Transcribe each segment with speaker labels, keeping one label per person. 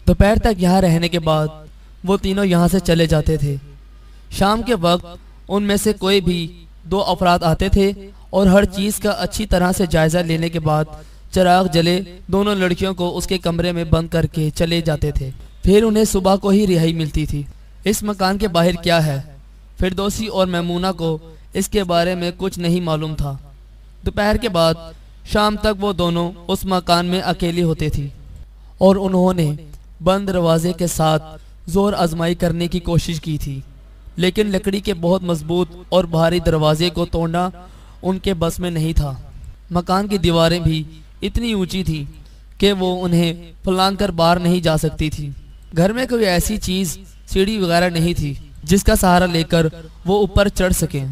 Speaker 1: دوپہر تک یہاں رہنے کے بعد وہ تینوں یہاں سے چلے جاتے تھے۔ شام کے وقت ان میں سے کوئی بھی 2 افراد آتے تھے اور ہر چیز کا اچھی طرح سے جائزہ لینے کے بعد چراغ جلے دونوں لڑکیوں کو اس کے کمرے میں بند کر کے چلے جاتے تھے۔ پھر انہیں صبح کو ہی رہائی ملتی تھی۔ اس مکان کے باہر کیا ہے، فردوسی اور میمونہ کو اس کے بارے میں کچھ نہیں معلوم تھا۔ دوپہر کے بعد شام تک وہ دونوں اس مکان میں اکیلی ہوتی تھی اور انہوں نے بند دروازے کے ساتھ زور آزمائی کرنے کی کوشش کی تھی، لیکن لکڑی کے بہت مضبوط اور بھاری دروازے کو توڑنا ان کے بس میں نہیں تھا۔ مکان کی دیواریں بھی اتنی اونچی تھی کہ وہ انہیں پھلانگ کر باہر نہیں جا سکتی تھی۔ گھر میں کوئی ایسی چیز سیڑھی وغیرہ نہیں تھی جس کا سہارا لے کر وہ اوپر چڑھ سکیں۔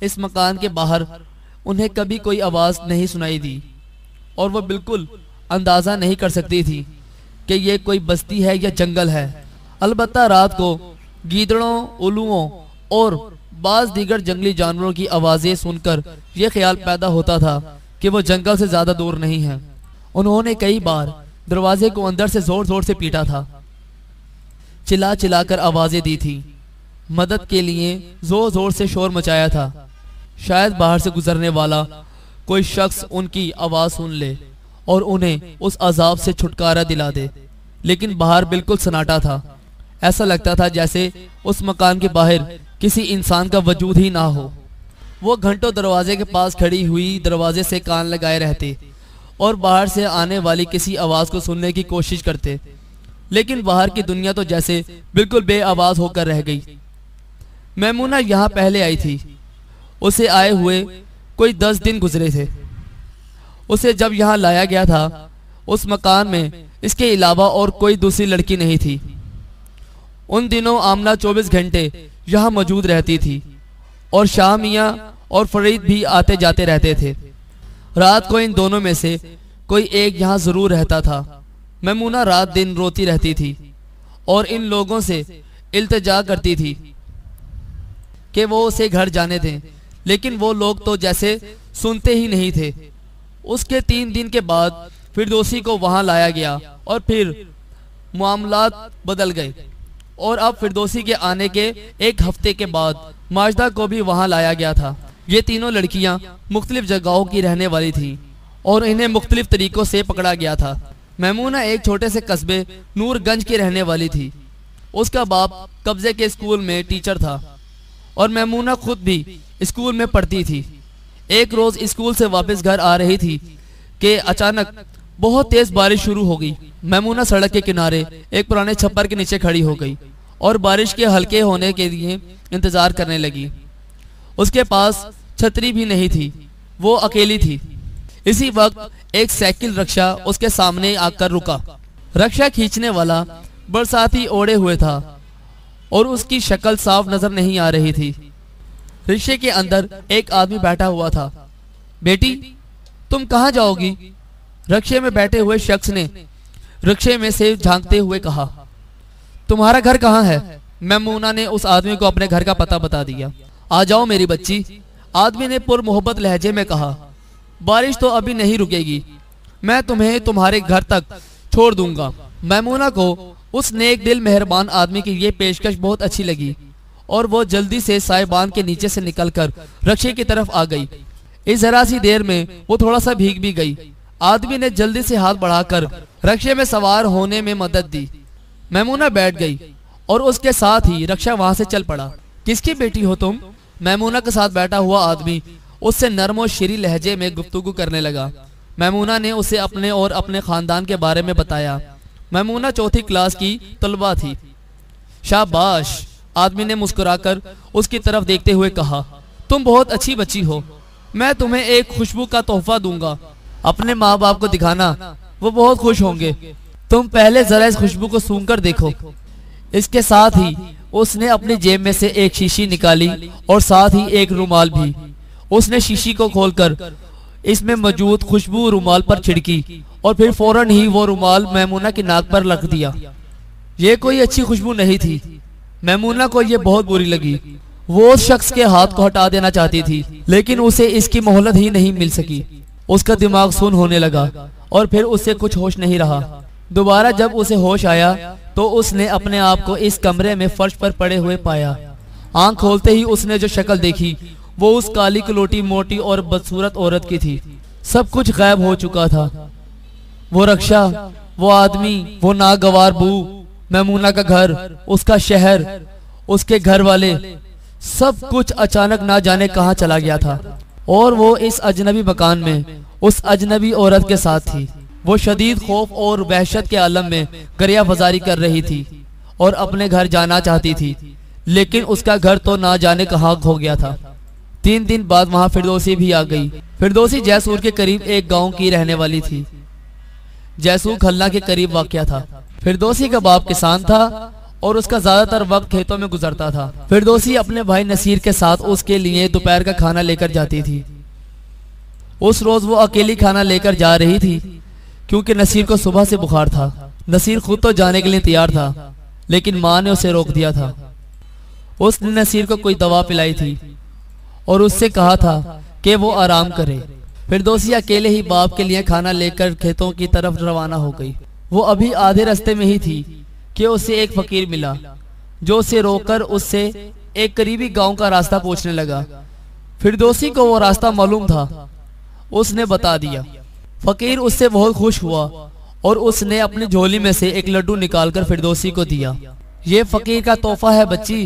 Speaker 1: اس مکان کے باہر انہیں کبھی کوئی آواز نہیں سنائی دی اور وہ بالکل اندازہ نہیں کر سکتی تھی کہ یہ کوئی بستی ہے یا جنگل ہے۔ البتہ رات کو گیدڑوں، الوؤں اور بعض دیگر جنگلی جانوروں کی آوازیں سن کر یہ خیال پیدا ہوتا تھا کہ وہ جنگل سے زیادہ دور نہیں ہے۔ انہوں نے کئی بار دروازے کو اندر سے زور زور سے پیٹا تھا، چلا چلا کر آوازیں دی تھی، مدد کے لیے زور زور سے شور مچایا تھا، شاید باہر سے گزرنے والا کوئی شخص ان کی آواز سن لے اور انہیں اس عذاب سے چھٹکارا دلا دے۔ لیکن باہر بالکل سناٹا تھا، ایسا لگتا تھا جیسے اس مکان کے باہر کسی انسان کا وجود ہی نہ ہو۔ وہ گھنٹوں دروازے کے پاس کھڑی ہوئی دروازے سے کان لگائے رہتے اور باہر سے آنے والی کسی آواز کو سننے کی کوشش کرتے، لیکن باہر کی دنیا تو جیسے بالکل بے آواز ہو کر رہ گئی۔ میمونہ یہاں پہلے آئی تھی، اسے آئے ہوئے کوئی 10 دن گزرے تھے۔ اسے جب یہاں لایا گیا تھا اس مکان میں اس کے علاوہ اور کوئی دوسری لڑکی نہیں تھی۔ ان دنوں آمنہ 24 گھنٹے یہاں موجود رہتی تھی اور شاہ میاں اور فرید بھی آتے جاتے رہتے تھے۔ رات کو ان دونوں میں سے کوئی ایک یہاں ضرور رہتا تھا۔ میمونہ رات دن روتی رہتی تھی اور ان لوگوں سے التجا کرتی تھی کہ وہ اسے گھر جانے دیں، لیکن وہ لوگ تو جیسے سنتے ہی نہیں تھے۔ اس کے 3 دن کے بعد فردوسی کو وہاں لایا گیا اور پھر معاملات بدل گئے، اور اب فردوسی کے آنے کے 1 ہفتے کے بعد ماجدہ کو بھی وہاں لایا گیا تھا۔ یہ تینوں لڑکیاں مختلف جگہوں کی رہنے والی تھیں اور انہیں مختلف طریقوں سے پکڑا گیا تھا۔ میمونہ ایک چھوٹے سے قصبے نور گنج کی رہنے والی تھی۔ اس کا باپ قبضے کے اسکول میں ٹیچر تھا اور میمونہ خود بھی اسکول میں پڑھتی تھی۔ ایک روز اسکول سے واپس گھر آ رہی تھی کہ اچانک بہت تیز بارش شروع ہو گئی۔ میمونہ سڑک کے کنارے ایک پرانے چھپر کے نیچے کھڑی ہو گئی اور بارش کے ہلکے ہونے کے لیے انتظار کرنے لگی۔ اس کے پاس چھتری بھی نہیں تھی، وہ اکیلی تھی۔ اسی وقت ایک سائیکل رکشہ اس کے سامنے آ کر رکا۔ رکشہ کھینچنے والا برساتی اوڑے ہوئے تھا اور اس کی شکل صاف نظر نہیں آ رہی تھی۔ رکشے کے اندر ایک آدمی بیٹھا ہوا تھا۔ بیٹی، تم کہاں جاؤ گی؟ رکشے میں بیٹھے ہوئے شخص نے رکشے میں سے جھانکتے ہوئے کہا۔ تمہارا گھر کہاں ہے؟ میمونہ نے اس آدمی کو اپنے گھر کا پتہ بتا دیا۔ آ جاؤ میری بچی، آدمی نے پر محبت لہجے میں کہا۔ بارش تو ابھی نہیں رکے گی، میں تمہیں تمہارے گھر تک چھوڑ دوں گا۔ میمونہ کو اس نیک دل مہربان آدمی کی یہ پیشکش بہت اچھی لگی اور وہ جلدی سے سائبان کے نیچے سے نکل کر رکشے کی طرف آ گئی۔ اس ذرا سی دیر میں وہ تھوڑا سا بھیگ بھی گئی۔ آدمی نے جلدی سے ہاتھ بڑھا کر رکشے میں سوار ہونے میں مدد دی۔ میمونہ بیٹھ گئی اور اس کے ساتھ ہی رکشہ وہاں سے چل پڑا۔ کس کی بیٹی ہو تم؟ میمونہ کے ساتھ بیٹھا ہوا آدمی اس سے نرم و شیریں لہجے میں گفتگو کرنے لگا۔ میمونہ نے اسے اپنے اور اپنے خاندان کے بارے میں بتایا۔ میمونہ 4تھی کلاس کی طلبہ تھی۔ شاباش، آدمی نے مسکرا کر اس کی طرف دیکھتے ہوئے کہا، تم بہت اچھی بچی ہو، میں تمہیں ایک خوشبو کا تحفہ دوں گا، اپنے ماں باپ کو دکھانا، وہ بہت خوش ہوں گے، تم پہلے ذرا اس خوشبو کو سونگھ کر دیکھو۔ اس کے ساتھ ہی اس نے اپنی جیب میں سے ایک شیشی نکالی اور ساتھ ہی ایک رومال بھی۔ اس نے شیشی کو کھول کر اس میں موجود خوشبو رومال پر چھڑکی اور پھر فوراً ہی وہ رومال میمونہ کی ناک پر رکھ دیا۔ یہ کوئی اچھی خوشبو نہیں تھی۔ میمونہ کو یہ بہت بری لگی۔ وہ اس شخص کے ہاتھ کو ہٹا دینا چاہتی تھی، لیکن اسے اس کی مہلت ہی نہیں مل سکی۔ اس کا دماغ سن ہونے لگا اور پھر اس سے کچھ ہوش نہیں رہا۔ دوبارہ جب اسے ہوش آیا تو اس نے اپنے آپ کو اس کمرے میں فرش پر پڑے ہوئے پایا۔ آنکھ کھولتے ہی اس نے جو شکل دیکھی وہ اس کالی کلوٹی موٹی اور بدصورت عورت کی تھی۔ سب کچھ غائب ہو چکا تھا، وہ رکشہ، وہ آدمی، وہ ناگوار بو، میمونہ کا گھر، اس کا شہر، اس کے گھر والے، سب کچھ اچانک نہ جانے کہاں چلا گیا تھا۔ اور وہ اس اجنبی مکان میں اس اجنبی عورت کے ساتھ تھی۔ وہ شدید خوف اور وحشت کے عالم میں گریہ بازاری کر رہی تھی اور اپنے گھر جانا چاہتی تھی، لیکن اس کا گھر تو نہ جانے کہاں ہو گیا تھا۔ 3 دن بعد وہاں فردوسی بھی آ گئی۔ فردوسی جیسور کے قریب ایک گاؤں کی رہنے والی تھی۔ جیسور کھلنا کے قریب واقع تھا۔ فردوسی کا باپ کسان تھا اور اس کا زیادہ تر وقت کھیتوں میں گزرتا تھا۔ فردوسی اپنے بھائی نصیر کے ساتھ اس کے لیے دوپہر کا کھانا لے کر جاتی تھی۔ اس روز وہ اکیلی کھانا لے کر جا رہی تھی کیونکہ نصیر کو صبح سے بخار تھا۔ نصیر خود تو جانے کے لیے تیار تھا لیکن ماں نے اسے روک دیا تھا۔ اس نے نصیر کو کوئی دوا پلائی تھی اور اس سے کہا تھا کہ وہ آرام کرے۔ فردوسی اکیلے ہی باپ کے لیے کھانا لے کر کھیتوں کی طرف روانہ ہو گئی۔ وہ ابھی آدھے راستے میں ہی تھی کہ اسے ایک فقیر ملا جو اسے روک کر اس سے ایک قریبی گاؤں کا راستہ پوچھنے لگا۔ فردوسی کو وہ راستہ معلوم تھا، اس نے بتا دیا۔ فقیر اس سے بہت خوش ہوا اور اس نے اپنی جھولی میں سے ایک لڈو نکال کر فردوسی کو دیا۔ یہ فقیر کا تحفہ ہے بچی،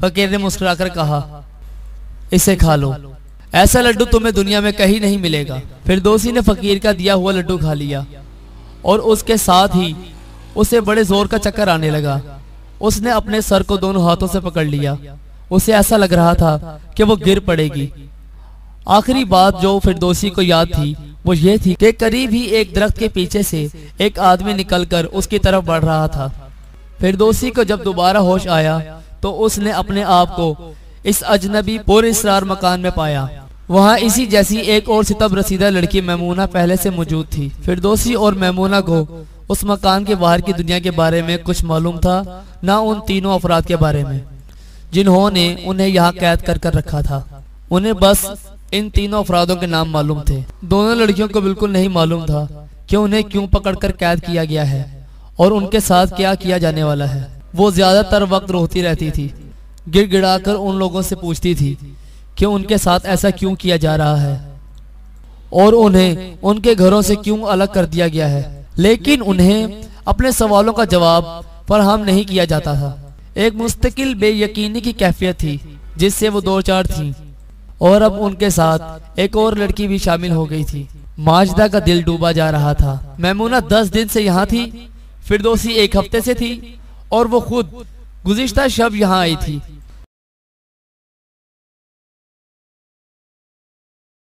Speaker 1: فقیر نے مسکرا کر کہا، اسے کھا لو، ایسا لڈو تمہیں دنیا میں کہیں نہیں ملے گا۔ فردوسی نے فقیر کا دیا ہوا لڈو کھا لیا اور اس کے ساتھ ہی اسے بڑے زور کا چکر آنے لگا۔ اس نے اپنے سر کو دونوں ہاتھوں سے پکڑ لیا، اسے ایسا لگ رہا تھا کہ وہ گر پڑے گی۔ آخری بات جو فردوسی کو یاد تھی وہ یہ تھی کہ قریب ہی ایک درخت کے پیچھے سے ایک آدمی نکل کر اس کی طرف بڑھ رہا تھا۔ فردوسی کو جب دوبارہ ہوش آیا تو اس نے اپنے آپ کو اس اجنبی پر اسرار مکان میں پایا۔ وہاں اسی جیسی ایک اور ستم رسیدہ لڑکی میمونہ پہلے سے موجود تھی۔ فردوسی اور میمونہ کو اس مکان کے باہر کی دنیا کے بارے میں کچھ معلوم تھا، نہ ان تینوں افراد کے بارے میں جنہوں نے انہیں یہاں قید کر رکھا تھا۔ انہیں بس ان تینوں افرادوں کے نام معلوم تھے۔ دونوں لڑکیوں کو بالکل نہیں معلوم تھا کہ انہیں کیوں پکڑ کر قید کیا گیا ہے اور ان کے ساتھ کیا کیا جانے والا ہے۔ وہ زیادہ تر وقت روتی رہتی تھی، گر گڑا کر ان لوگوں سے پوچھتی تھی کہ ان کے ساتھ ایسا کیوں کیا جا رہا ہے اور انہیں ان کے گھروں سے کیوں الگ کر دیا گیا ہے، لیکن انہیں اپنے سوالوں کا جواب فراہم نہیں کیا جاتا تھا۔ ایک مستقل بے یقینی کی کیفیت تھی جس سے وہ دو چار تھیں، اور اب ان کے ساتھ ایک اور لڑکی بھی شامل ہو گئی تھی۔ ماجدہ کا دل ڈوبا جا رہا تھا۔ میمونہ 10 دن سے یہاں تھی، فردوسی 1 ہفتے سے تھی اور وہ خود گزشتہ شب یہاں آئی تھی۔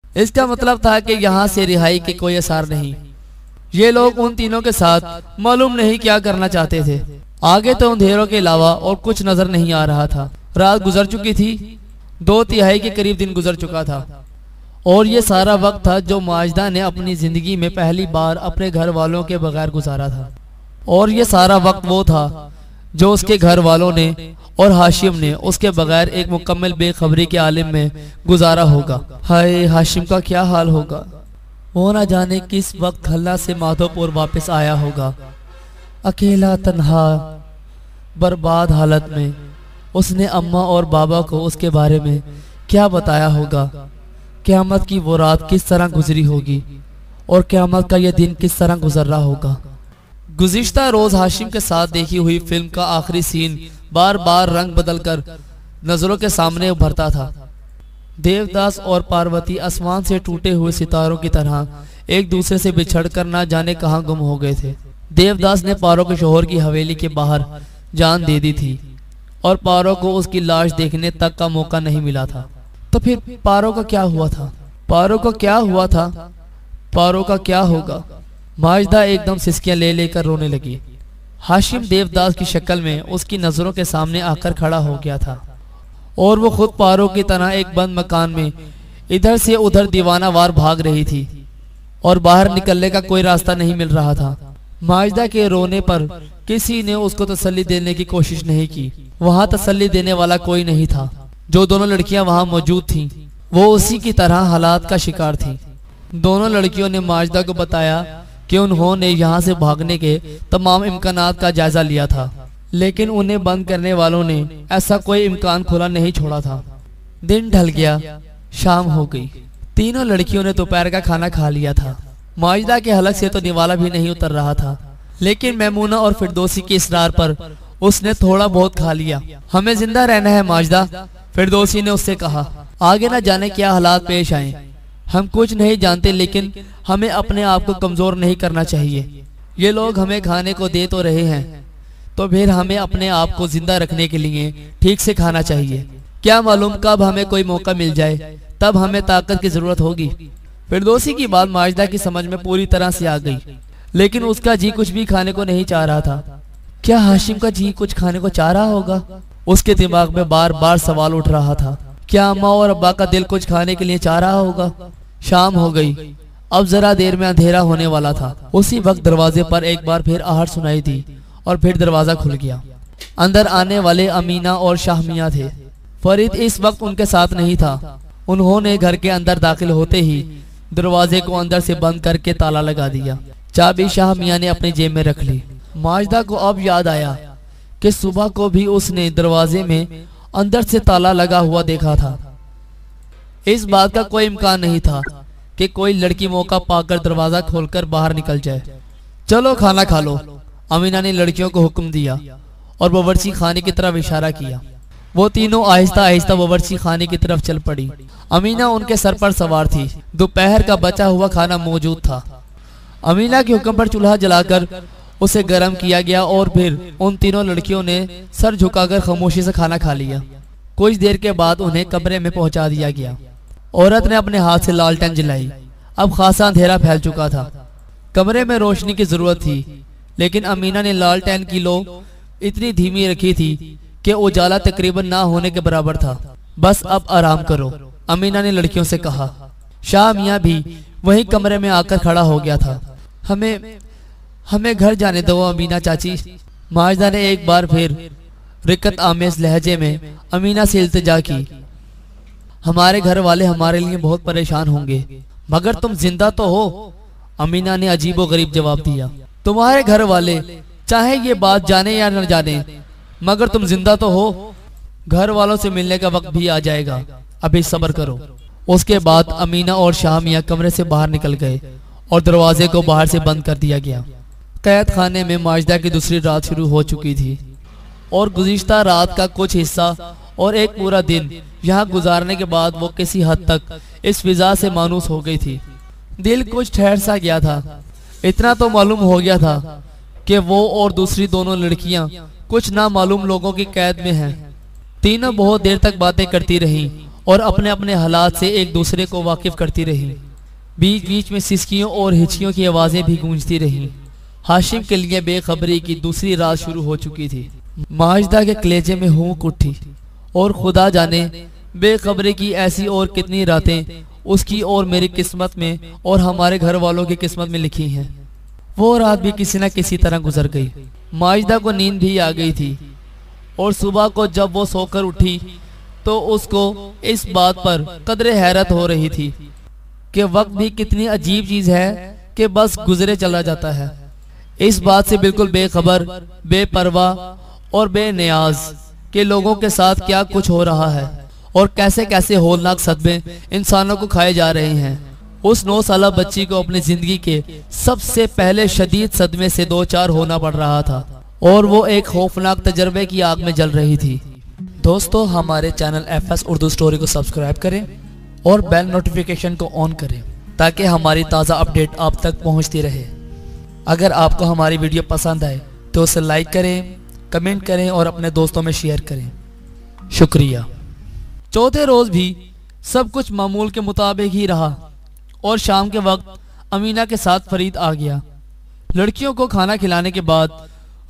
Speaker 1: اس کا مطلب تھا کہ یہاں سے رہائی کے کوئی اثار نہیں۔ یہ لوگ ان تینوں کے ساتھ معلوم نہیں کیا کرنا چاہتے تھے۔ آگے تو اندھیروں کے علاوہ اور کچھ نظر نہیں آ رہا تھا۔ رات گزر چکی تھی، 2/3 کے قریب دن گزر چکا تھا، اور یہ سارا وقت تھا جو ماجدہ نے اپنی زندگی میں پہلی بار اپنے گھر والوں کے بغیر گزارا تھا، اور یہ سارا وقت وہ تھا جو اس کے گھر والوں نے اور ہاشم نے اس کے بغیر ایک مکمل بے خبری کے عالم میں گزارا ہوگا۔ ہائے ہاشم کا کیا حال ہوگا، وہ نہ جانے کس وقت کھلنا سے مادھو پور واپس آیا ہوگا، اکیلا تنہا برباد حالت میں۔ اس نے اماں اور بابا کو اس کے بارے میں کیا بتایا ہوگا، قیامت کی وہ رات کس طرح گزری ہوگی اور قیامت کا یہ دن کس طرح گزر رہا ہوگا۔ گزشتہ روز ہاشم کے ساتھ دیکھی ہوئی فلم کا آخری سین بار بار رنگ بدل کر نظروں کے سامنے ابھرتا تھا۔ دیوداس اور پاروتی آسمان سے ٹوٹے ہوئے ستاروں کی طرح ایک دوسرے سے بچھڑ کر نہ جانے کہاں گم ہو گئے تھے۔ دیوداس نے پارو کے شوہر کی حویلی کے باہر جان دے دی تھی اور پارو کو اس کی لاش دیکھنے تک کا موقع نہیں ملا تھا۔ تو پھر پارو کا کیا ہوا تھا؟ پارو کا کیا ہوا تھا؟ پارو کا کیا ہوگا؟ ماجدہ ایک دم سسکیاں لے لے کر رونے لگی۔ ہاشم دیوداس کی شکل میں اس کی نظروں کے سامنے آ کر کھڑا ہو گیا تھا، اور وہ خود پارو کی طرح ایک بند مکان میں ادھر سے ادھر دیوانہ وار بھاگ رہی تھی اور باہر نکلنے کا کوئی راستہ نہیں مل رہا تھا۔ ماجدہ کے رونے پر کسی نے اس کو تسلی دینے کی کوشش نہیں کی۔ وہاں تسلی دینے والا کوئی نہیں تھا۔ جو دونوں لڑکیاں وہاں موجود تھیں وہ اسی کی طرح حالات کا شکار تھیں۔ دونوں لڑکیوں نے ماجدہ کو بتایا کہ انہوں نے یہاں سے بھاگنے کے تمام امکانات کا جائزہ لیا تھا، لیکن انہیں بند کرنے والوں نے ایسا کوئی امکان کھلا نہیں چھوڑا تھا۔ دن ڈھل گیا، شام ہو گئی۔ تینوں لڑکیوں نے دوپہر کا کھانا کھا لیا تھا۔ ماجدہ کے حلق سے تو نوالا بھی نہیں اتر رہا تھا، لیکن میمونہ اور فردوسی کے اصرار پر اس نے تھوڑا بہت کھا لیا۔ ہمیں زندہ رہنا ہے ماجدہ، فردوسی نے اس سے کہا، آگے نہ جانے کیا حالات پیش آئیں۔ ہم کچھ نہیں جانتے، لیکن ہمیں اپنے آپ کو کمزور نہیں کرنا چاہیے۔ یہ لوگ ہمیں کھانے کو دے تو رہے ہیں، تو پھر ہمیں اپنے آپ کو زندہ رکھنے کے لیے ٹھیک سے کھانا چاہیے۔ کیا معلوم کب ہمیں کوئی موقع مل جائے، تب ہمیں طاقت کی ضرورت ہوگی۔ فردوسی کی بات ماجدہ کی سمجھ میں پوری طرح سے آ گئی، لیکن اس کا جی کچھ بھی کھانے کو نہیں چاہ رہا تھا۔ کیا ہاشم کا جی کچھ کھانے کو چاہ رہا ہوگا؟ اس کے دماغ میں بار بار سوال اٹھ رہا تھا۔ کیا اماں اور ابا کا دل کچھ کھانے کے لیے چاہ رہا ہوگا؟ شام ہو گئی، اب ذرا دیر میں اندھیرا ہونے والا تھا۔ اسی وقت دروازے پر ایک بار پھر آہٹ سنائی دی اور پھر دروازہ کھل گیا۔ اندر آنے والے امینہ اور شاہ میاں تھے۔ فرید اس وقت ان کے ساتھ نہیں تھا۔ انہوں نے گھر کے اندر داخل ہوتے ہی دروازے کو اندر سے بند کر کے تالا لگا دیا۔ چابی شاہ میاں نے اپنی جیب میں رکھ لی۔ ماجدہ کو اب یاد آیا کہ صبح کو بھی اس نے دروازے میں اندر سے تالا لگا ہوا دیکھا تھا۔ اس بات کا کوئی امکان نہیں تھا کہ کوئی لڑکی موقع پا کر دروازہ کھول کر باہر نکل جائے۔ چلو کھانا کھا لو، امینہ نے لڑکیوں کو حکم دیا اور باورچی خانے کی طرف اشارہ کیا۔ وہ تینوں آہستہ آہستہ باورچی خانے کی طرف چل پڑی۔ امینہ ان کے سر پر سوار تھی۔ دوپہر کا بچا ہوا کھانا موجود تھا۔ امینہ کے حکم پر چولہا جلا کر اسے گرم کیا گیا اور پھر ان تینوں لڑکیوں نے سر جھکا کر خاموشی سے کھانا کھا لیا۔ کچھ دیر کے بعد انہیں کمرے میں پہنچا دیا گیا۔ عورت نے اپنے ہاتھ سے لالٹین جلائی۔ اب خاصا اندھیرا پھیل چکا تھا۔ کمرے میں روشنی کی ضرورت تھی، لیکن امینہ نے لالٹین کی لو اتنی دھیمی رکھی تھی کہ اجالا تقریباً نہ ہونے کے برابر تھا۔ بس اب آرام کرو، امینہ نے لڑکیوں سے کہا۔ شاہ میاں بھی وہی کمرے میں آ کر کھڑا ہو گیا تھا۔ ہمیں گھر جانے دو امینہ چاچی، ماجدہ نے ایک بار پھر رقت آمیز لہجے میں امینہ سے التجا کی۔ ہمارے گھر والے ہمارے لیے بہت پریشان ہوں گے، مگر تم زندہ تو ہو، امینہ نے عجیب و غریب جواب دیا۔ تمہارے گھر والے چاہے یہ بات جانے یا نہ جانے، مگر تم زندہ تو ہو۔ گھر والوں سے ملنے کا وقت بھی آ جائے گا، ابھی صبر کرو۔ اس کے بعد امینہ اور شاہ میاں کمرے سے باہر نکل گئے اور دروازے کو باہر سے بند کر دیا گیا۔ قید خانے میں ماجدہ کی دوسری رات شروع ہو چکی تھی اور گزشتہ رات کا کچھ حصہ اور ایک پورا دن یہاں گزارنے کے بعد وہ کسی حد تک اس فضا سے مانوس ہو گئی تھی۔ دل کچھ ٹھہر سا گیا تھا۔ اتنا تو معلوم ہو گیا تھا کہ وہ اور دوسری دونوں لڑکیاں کچھ نامعلوم لوگوں کی قید میں ہیں۔ تینوں بہت دیر تک باتیں کرتی رہیں اور اپنے اپنے حالات سے ایک دوسرے کو واقف کرتی رہیں۔ بیچ بیچ میں سسکیوں اور ہچکیوں کی آوازیں بھی گونجتی رہیں۔ ہاشم کے لیے بے خبری کی دوسری رات شروع ہو چکی تھی۔ ماجدہ کے کلیجے میں ہونک اٹھی اور خدا جانے بے خبری کی ایسی اور کتنی راتیں اس کی اور میری قسمت میں اور ہمارے گھر والوں کی قسمت میں لکھی ہیں۔ وہ رات بھی کسی نہ کسی طرح گزر گئی۔ ماجدہ کو نیند بھی آ گئی تھی اور صبح کو جب وہ سو کر اٹھی تو اس کو اس بات پر قدر حیرت ہو رہی تھی کہ وقت بھی کتنی عجیب چیز ہے کہ بس گزرے چلا جاتا ہے۔ اس بات سے بالکل بے خبر، بے پرواہ اور بے نیاز کہ لوگوں کے ساتھ کیا کچھ ہو رہا ہے اور کیسے کیسے ہولناک صدمے انسانوں کو کھائے جا رہے ہیں۔ اس 9 سالہ بچی کو اپنی زندگی کے سب سے پہلے شدید صدمے سے دوچار ہونا پڑ رہا تھا اور وہ ایک خوفناک تجربے کی آگ میں جل رہی تھی۔ دوستو، ہمارے channel F S Urdu story کو سبسکرائب کریں اور بیل نوٹیفیکیشن کو آن کریں تاکہ ہماری تازہ اپڈیٹ آپ تک پہنچتی رہے۔ اگر آپ کو ہماری ویڈیو پسند آئے تو اسے لائک کریں، کمنٹ کریں اور اپنے دوستوں میں شیئر کریں۔ شکریہ۔ چوتھے روز بھی سب کچھ معمول کے مطابق ہی رہا اور شام کے وقت امینہ کے ساتھ فرید آ گیا۔ لڑکیوں کو کھانا کھلانے کے بعد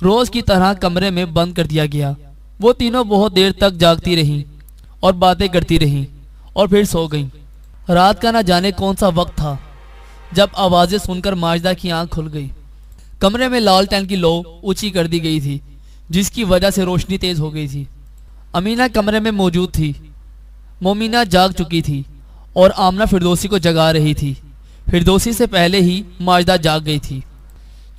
Speaker 1: روز کی طرح کمرے میں بند کر دیا گیا۔ وہ تینوں بہت دیر تک جاگتی رہیں اور باتیں کرتی رہیں اور پھر سو گئیں۔ رات کا نہ جانے کون سا وقت تھا جب آوازیں سن کر ماجدہ کی آنکھ کھل گئی۔ کمرے میں لالٹین کی لو اونچی کر دی گئی تھی جس کی وجہ سے روشنی تیز ہو گئی تھی۔ امینہ کمرے میں موجود تھی۔ مومنہ جاگ چکی تھی اور آمنہ فردوسی کو جگا رہی تھی۔ فردوسی سے پہلے ہی ماجدہ جاگ گئی تھی۔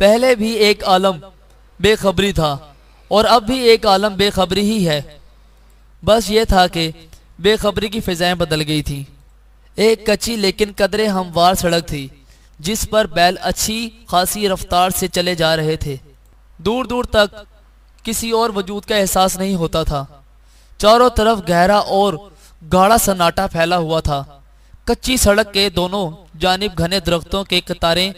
Speaker 1: پہلے بھی ایک عالم بے خبری تھا اور اب بھی ایک عالم بے خبری ہی ہے، بس یہ تھا کہ بے خبری کی فضائیں بدل گئی تھیں۔ ایک کچی لیکن قدرے ہموار سڑک تھی جس پر بیل اچھی خاصی رفتار سے چلے جا رہے تھے۔ دور دور تک کسی اور وجود کا احساس نہیں ہوتا تھا۔ چاروں طرف گہرا اور گاڑھا سناٹا پھیلا ہوا تھا۔ کچی سڑک کے دونوں جانب گھنے درختوں کے قطاریں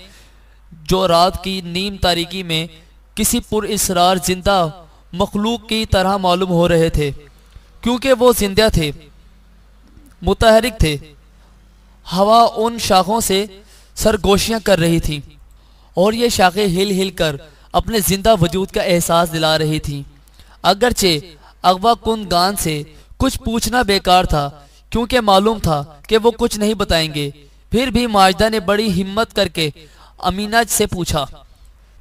Speaker 1: جو رات کی نیم تاریکی میں کسی پر اسرار زندہ مخلوق کی طرح معلوم ہو رہے تھے، کیونکہ وہ زندہ تھے، متحرک تھے۔ ہوا ان شاخوں سے سرگوشیاں کر رہی تھی اور یہ شاخیں ہل ہل کر اپنے زندہ وجود کا احساس دلا رہی تھی۔ اگرچہ اغوا کن گان سے کچھ پوچھنا بیکار تھا کیونکہ معلوم تھا کہ وہ کچھ نہیں بتائیں گے، پھر بھی ماجدہ نے بڑی ہمت کر کے امینہ سے پوچھا،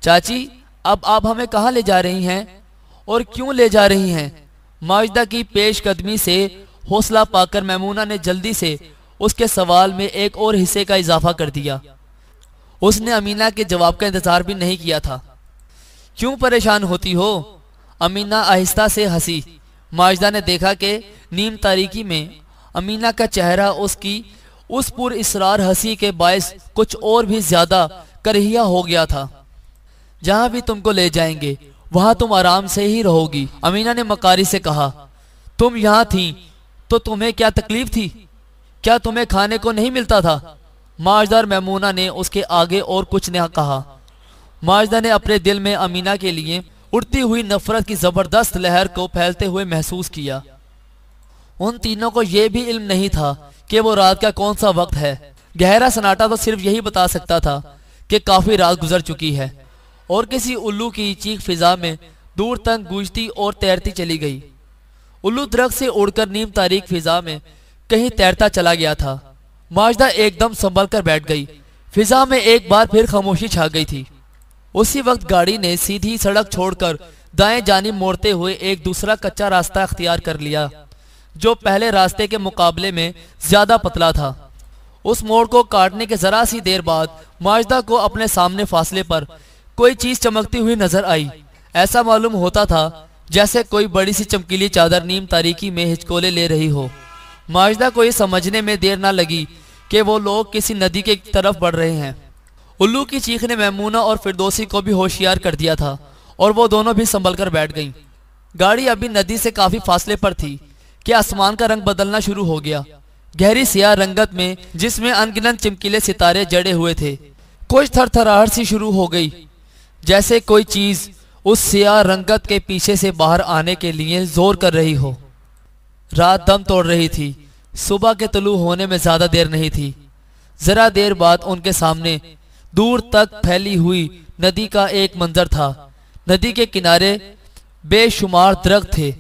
Speaker 1: چاچی اب آپ ہمیں کہاں لے جا رہی ہیں اور کیوں لے جا رہی ہیں؟ ماجدہ کی پیش قدمی سے حوصلہ پا کر میمونہ نے جلدی سے اس کے سوال میں ایک اور حصے کا اضافہ کر دیا۔ اس نے امینہ کے جواب کا انتظار بھی نہیں کیا تھا۔ کیوں پریشان ہوتی ہو؟ امینہ آہستہ سے ہنسی۔ ماجدہ نے دیکھا کہ نیم تاریکی میں امینہ کا چہرہ اس کی اس پر اسرار ہنسی کے باعث کچھ اور بھی زیادہ کرہیہ ہو گیا تھا۔ جہاں بھی تم کو لے جائیں گے وہاں تم آرام سے ہی رہو گی، امینہ نے مکاری سے کہا۔ تم یہاں تھیں تو تمہیں کیا تکلیف تھی؟ کیا تمہیں کھانے کو نہیں ملتا تھا؟ ماجدہ اور میمونہ نے اس کے آگے اور کچھ نہ کہا۔ ماجدہ نے اپنے دل میں امینہ کے لیے اڑتی ہوئی نفرت کی زبردست لہر کو پھیلتے ہوئے محسوس کیا۔ ان تینوں کو یہ بھی علم نہیں تھا کہ وہ رات کا کون سا وقت ہے۔ گہرا سناٹا تو صرف یہی بتا سکتا تھا کہ کافی رات گزر چکی ہے، اور کسی الو کی چیخ فضا میں دور تک گونجتی اور تیرتی چلی گئی۔ الو درخت سے اڑ کر نیم تاریک فضا میں کہیں تیرتا چلا گیا تھا۔ ماجدہ ایک دم سنبھل کر بیٹھ گئی۔ فضا میں ایک بار پھر خاموشی چھا گئی تھی۔ اسی وقت گاڑی نے سیدھی سڑک چھوڑ کر دائیں جانب موڑتے ہوئے ایک دوسرا کچا راستہ اختیار کر لیا جو پہلے راستے کے مقابلے میں زیادہ پتلا تھا۔ اس موڑ کو کاٹنے کے ذرا سی دیر بعد ماجدہ کو اپنے سامنے فاصلے پر کوئی چیز چمکتی ہوئی نظر آئی۔ ایسا معلوم ہوتا تھا جیسے کوئی بڑی سی چمکیلی چادر نیم تاریکی میں ہچکولے لے رہی ہو۔ ماجدہ کو یہ سمجھنے میں دیر نہ لگی کہ وہ لوگ کسی ندی کے طرف بڑھ رہے ہیں۔ الو کی چیخ نے میمونہ اور فردوسی کو بھی ہوشیار کر دیا تھا اور وہ دونوں بھی سنبھل کر بیٹھ گئیں۔ گاڑی ابھی ندی سے کافی فاصلے پر تھی کہ آسمان کا رنگ بدلنا شروع ہو گیا۔ گہری سیاہ رنگت میں جس میں ان گنت چمکیلے ستارے جڑے ہوئے تھے، کچھ تھر تھراہٹ سی شروع ہو گئی، جیسے کوئی چیز اس سیاہ رنگت کے پیچھے سے باہر آنے کے لیے زور کر رہی ہو۔ رات دم توڑ رہی تھی۔ صبح کے طلوع ہونے میں زیادہ دیر نہیں تھی۔ ذرا دیر بعد ان کے سامنے دور تک پھیلی ہوئی ندی کا ایک منظر تھا۔ ندی کے کنارے بے شمار درخت تھے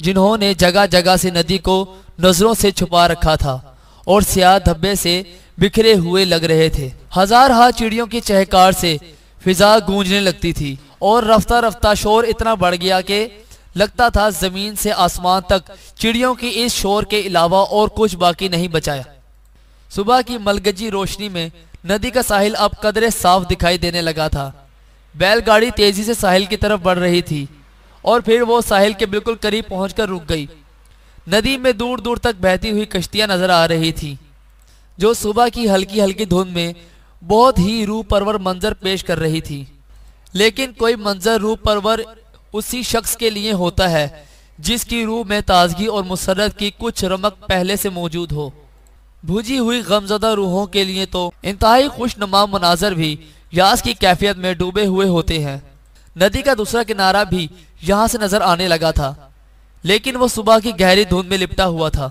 Speaker 1: جنہوں نے جگہ جگہ سے ندی کو نظروں سے چھپا رکھا تھا اور سیاہ دھبے سے بکھرے ہوئے لگ رہے تھے۔ ہزار ہا چڑیوں کی چہکار سے فضا گونجنے لگتی تھی اور رفتہ رفتہ شور اتنا بڑھ گیا کہ لگتا تھا زمین سے آسمان تک چڑیوں کی اس شور کے علاوہ اور کچھ باقی نہیں بچایا۔ صبح کی ملگجی روشنی میں ندی کا ساحل اب قدرے صاف دکھائی دینے لگا تھا۔ بیل گاڑی تیزی سے ساحل کی طرف بڑھ رہی تھی اور پھر وہ ساحل کے بالکل قریب پہنچ کر رک گئی۔ ندی میں دور دور تک بہتی ہوئی کشتیاں نظر آ رہی تھیں جو صبح کی ہلکی ہلکی دھند میں بہت ہی روح پرور منظر پیش کر رہی تھی۔ لیکن کوئی منظر روح پرور اسی شخص کے لیے ہوتا ہے جس کی روح میں تازگی اور مسرت کی کچھ رمق پہلے سے موجود ہو۔ بھوجی ہوئی غمزدہ روحوں کے لیے تو انتہائی خوش نما مناظر بھی یاس کی کیفیت میں ڈوبے ہوئے ہوتے ہیں۔ ندی کا دوسرا کنارہ بھی یہاں سے نظر آنے لگا تھا، لیکن وہ صبح کی گہری دھند میں لپٹا ہوا تھا۔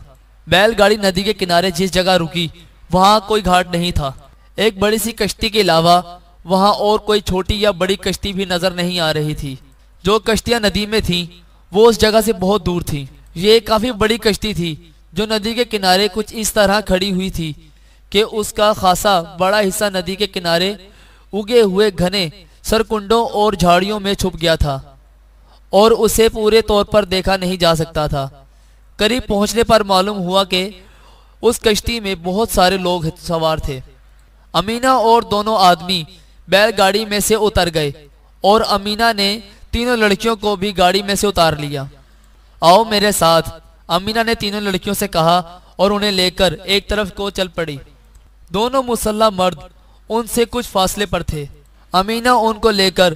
Speaker 1: بیل گاڑی ندی کے کنارے جس جگہ رکی وہاں کوئی گھاٹ نہیں تھا۔ ایک بڑی سی کشتی کے علاوہ وہاں اور کوئی چھوٹی یا بڑی کشتی بھی نظر نہیں آ رہی تھی۔ جو کشتیاں ندی میں تھیں وہ اس جگہ سے بہت دور تھیں۔ یہ کافی بڑی کشتی تھی جو ندی کے کنارے کچھ اس طرح کھڑی ہوئی تھی کہ اس کا خاصا بڑا حصہ ندی کے کنارے اگے ہوئے گھنے سرکنڈوں اور جھاڑیوں میں چھپ گیا تھا اور اسے پورے طور پر دیکھا نہیں جا سکتا تھا۔ قریب پہنچنے پر معلوم ہوا کہ اس کشتی میں بہت سارے لوگ سوار تھے۔ امینہ اور دونوں آدمی بیل گاڑی میں سے اتر گئے اور امینہ نے تینوں لڑکیوں کو بھی گاڑی میں سے اتار لیا۔ آؤ میرے ساتھ، امینہ نے تینوں لڑکیوں سے کہا اور انہیں لے کر ایک طرف کو چل پڑی۔ دونوں مسلح مرد ان سے کچھ فاصلے پر تھے۔ امینہ ان کو لے کر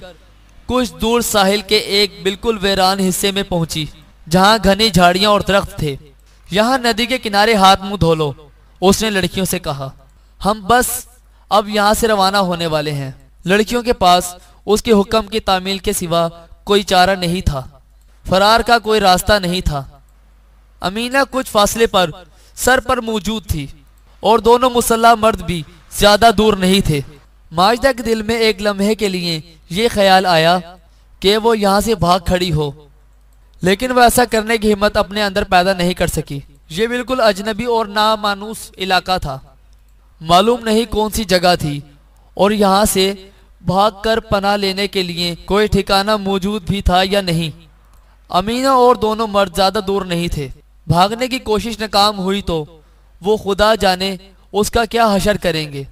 Speaker 1: کچھ دور ساحل کے ایک بالکل ویران حصے میں پہنچی جہاں گھنی جھاڑیاں اور درخت تھے۔ یہاں ندی کے کنارے ہاتھ منہ دھو لو، اس نے لڑکیوں سے کہا، ہم بس اب یہاں سے روانہ ہونے والے ہیں۔ لڑکیوں کے پاس اس کے حکم کی تعمیل کے سوا کوئی چارہ نہیں تھا، فرار کا کوئی راستہ نہیں تھا۔ امینہ کچھ فاصلے پر سر پر موجود تھی اور دونوں مسلح مرد بھی زیادہ دور نہیں تھے۔ ماجدہ کے دل میں ایک لمحے کے لیے یہ خیال آیا کہ وہ یہاں سے بھاگ کھڑی ہو، لیکن وہ ایسا کرنے کی ہمت اپنے اندر پیدا نہیں کر سکی۔ یہ بالکل اجنبی اور نامانوس علاقہ تھا، معلوم نہیں کون سی جگہ تھی، اور یہاں سے بھاگ کر پناہ لینے کے لیے کوئی ٹھکانہ موجود بھی تھا یا نہیں۔ امینہ اور دونوں مرد زیادہ دور نہیں تھے۔ بھاگنے کی کوشش ناکام ہوئی تو وہ خدا جانے اس کا کیا حشر کریں گے۔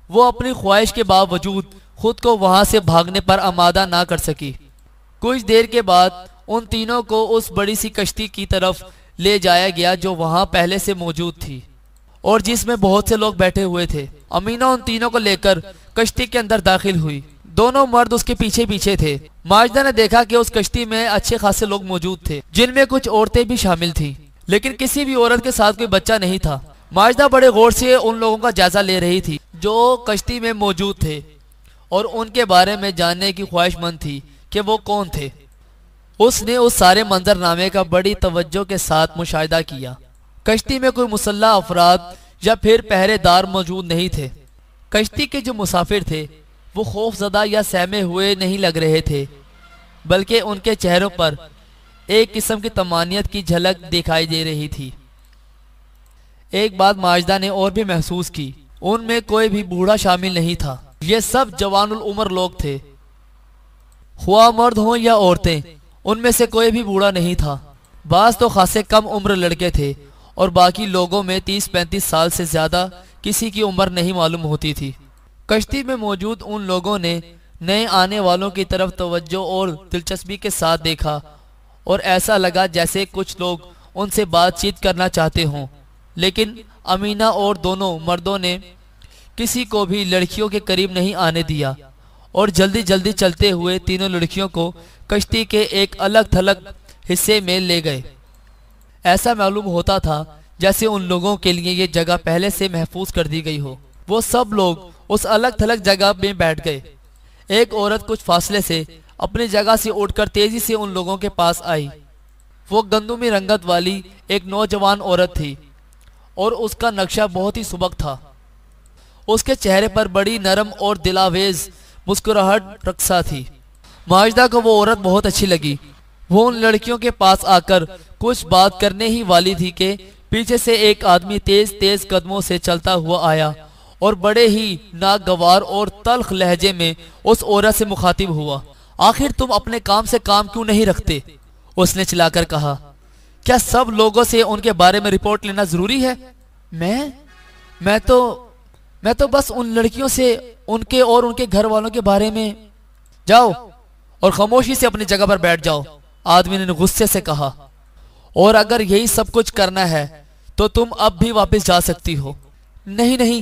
Speaker 1: وہ اپنی خواہش کے باوجود خود کو وہاں سے بھاگنے پر آمادہ نہ کر سکی۔ کچھ دیر کے بعد ان تینوں کو اس بڑی سی کشتی کی طرف لے جایا گیا جو وہاں پہلے سے موجود تھی اور جس میں بہت سے لوگ بیٹھے ہوئے تھے۔ امینہ ان تینوں کو لے کر کشتی کے اندر داخل ہوئی، دونوں مرد اس کے پیچھے پیچھے تھے۔ ماجدہ نے دیکھا کہ اس کشتی میں اچھے خاصے لوگ موجود تھے، جن میں کچھ عورتیں بھی شامل تھیں، لیکن کسی بھی عورت کے ساتھ کوئی بچہ نہیں تھا۔ ماجدہ بڑے غور سے ان لوگوں کا جائزہ لے رہی تھی جو کشتی میں موجود تھے اور ان کے بارے میں جاننے کی خواہش مند تھی کہ وہ کون تھے۔ اس نے اس سارے منظرنامے کا بڑی توجہ کے ساتھ مشاہدہ کیا۔ کشتی میں کوئی مسلح افراد یا پھر پہرے دار موجود نہیں تھے۔ کشتی کے جو مسافر تھے وہ خوف زدہ یا سہمے ہوئے نہیں لگ رہے تھے، بلکہ ان کے چہروں پر ایک قسم کی طمانینت کی جھلک دکھائی دے رہی تھی۔ ایک بات ماجدہ نے اور بھی محسوس کی، ان میں کوئی بھی بوڑھا شامل نہیں تھا۔ یہ سب جوان العمر لوگ تھے، خواہ مرد ہوں یا عورتیں، ان میں سے کوئی بھی بوڑھا نہیں تھا۔ بعض تو خاصے کم عمر لڑکے تھے اور باقی لوگوں میں 30-35 سال سے زیادہ کسی کی عمر نہیں معلوم ہوتی تھی۔ کشتی میں موجود ان لوگوں نے نئے آنے والوں کی طرف توجہ اور دلچسپی کے ساتھ دیکھا اور ایسا لگا جیسے کچھ لوگ ان سے بات چیت کرنا چاہتے ہوں، لیکن امینہ اور دونوں مردوں نے کسی کو بھی لڑکیوں کے قریب نہیں آنے دیا اور جلدی جلدی چلتے ہوئے تینوں لڑکیوں کو کشتی کے ایک الگ تھلگ حصے میں لے گئے۔ ایسا معلوم ہوتا تھا جیسے ان لوگوں کے لیے یہ جگہ پہلے سے محفوظ کر دی گئی ہو۔ وہ سب لوگ اس الگ تھلگ جگہ میں بیٹھ گئے۔ ایک عورت کچھ فاصلے سے اپنی جگہ سے اٹھ کر تیزی سے ان لوگوں کے پاس آئی۔ وہ گندمی رنگت والی ایک نوجوان عورت تھی اور اس کا نقشہ بہت ہی سبک تھا۔ اس کے چہرے پر بڑی نرم اور دلاویز مسکراہٹ رقصہ تھی۔ ماجدہ کو وہ عورت بہت اچھی لگی۔ وہ ان لڑکیوں کے پاس آ کر کچھ بات کرنے ہی والی تھی کہ پیچھے سے ایک آدمی تیز تیز قدموں سے چلتا ہوا آیا اور بڑے ہی ناگوار اور تلخ لہجے میں اس عورت سے مخاطب ہوا۔ آخر تم اپنے کام سے کام کیوں نہیں رکھتے؟ اس نے چلا کر کہا۔ کیا سب لوگوں سے ان کے بارے میں رپورٹ لینا ضروری ہے؟ میں تو بس ان لڑکیوں سے ان کے اور ان کے گھر والوں کے بارے میں۔ جاؤ اور خاموشی سے اپنی جگہ پر بیٹھ جاؤ، آدمی نے غصے سے کہا۔ اور اگر یہی سب کچھ کرنا ہے تو تم اب بھی واپس جا سکتی ہو۔ نہیں نہیں،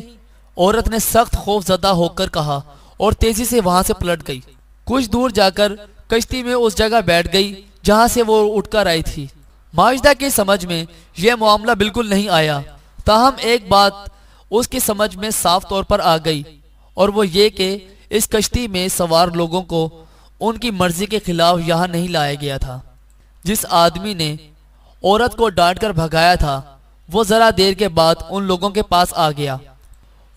Speaker 1: عورت نے سخت خوف زدہ ہو کر کہا اور تیزی سے وہاں سے پلٹ گئی۔ کچھ دور جا کر کشتی میں اس جگہ بیٹھ گئی جہاں سے وہ اٹھ کر آئی تھی۔ ماجدہ کی سمجھ میں یہ معاملہ بالکل نہیں آیا، تاہم ایک بات اس کی سمجھ میں صاف طور پر آ گئی، اور وہ یہ کہ اس کشتی میں سوار لوگوں کو ان کی مرضی کے خلاف یہاں نہیں لایا گیا تھا۔ جس آدمی نے عورت کو ڈانٹ کر بھگایا تھا وہ ذرا دیر کے بعد ان لوگوں کے پاس آ گیا۔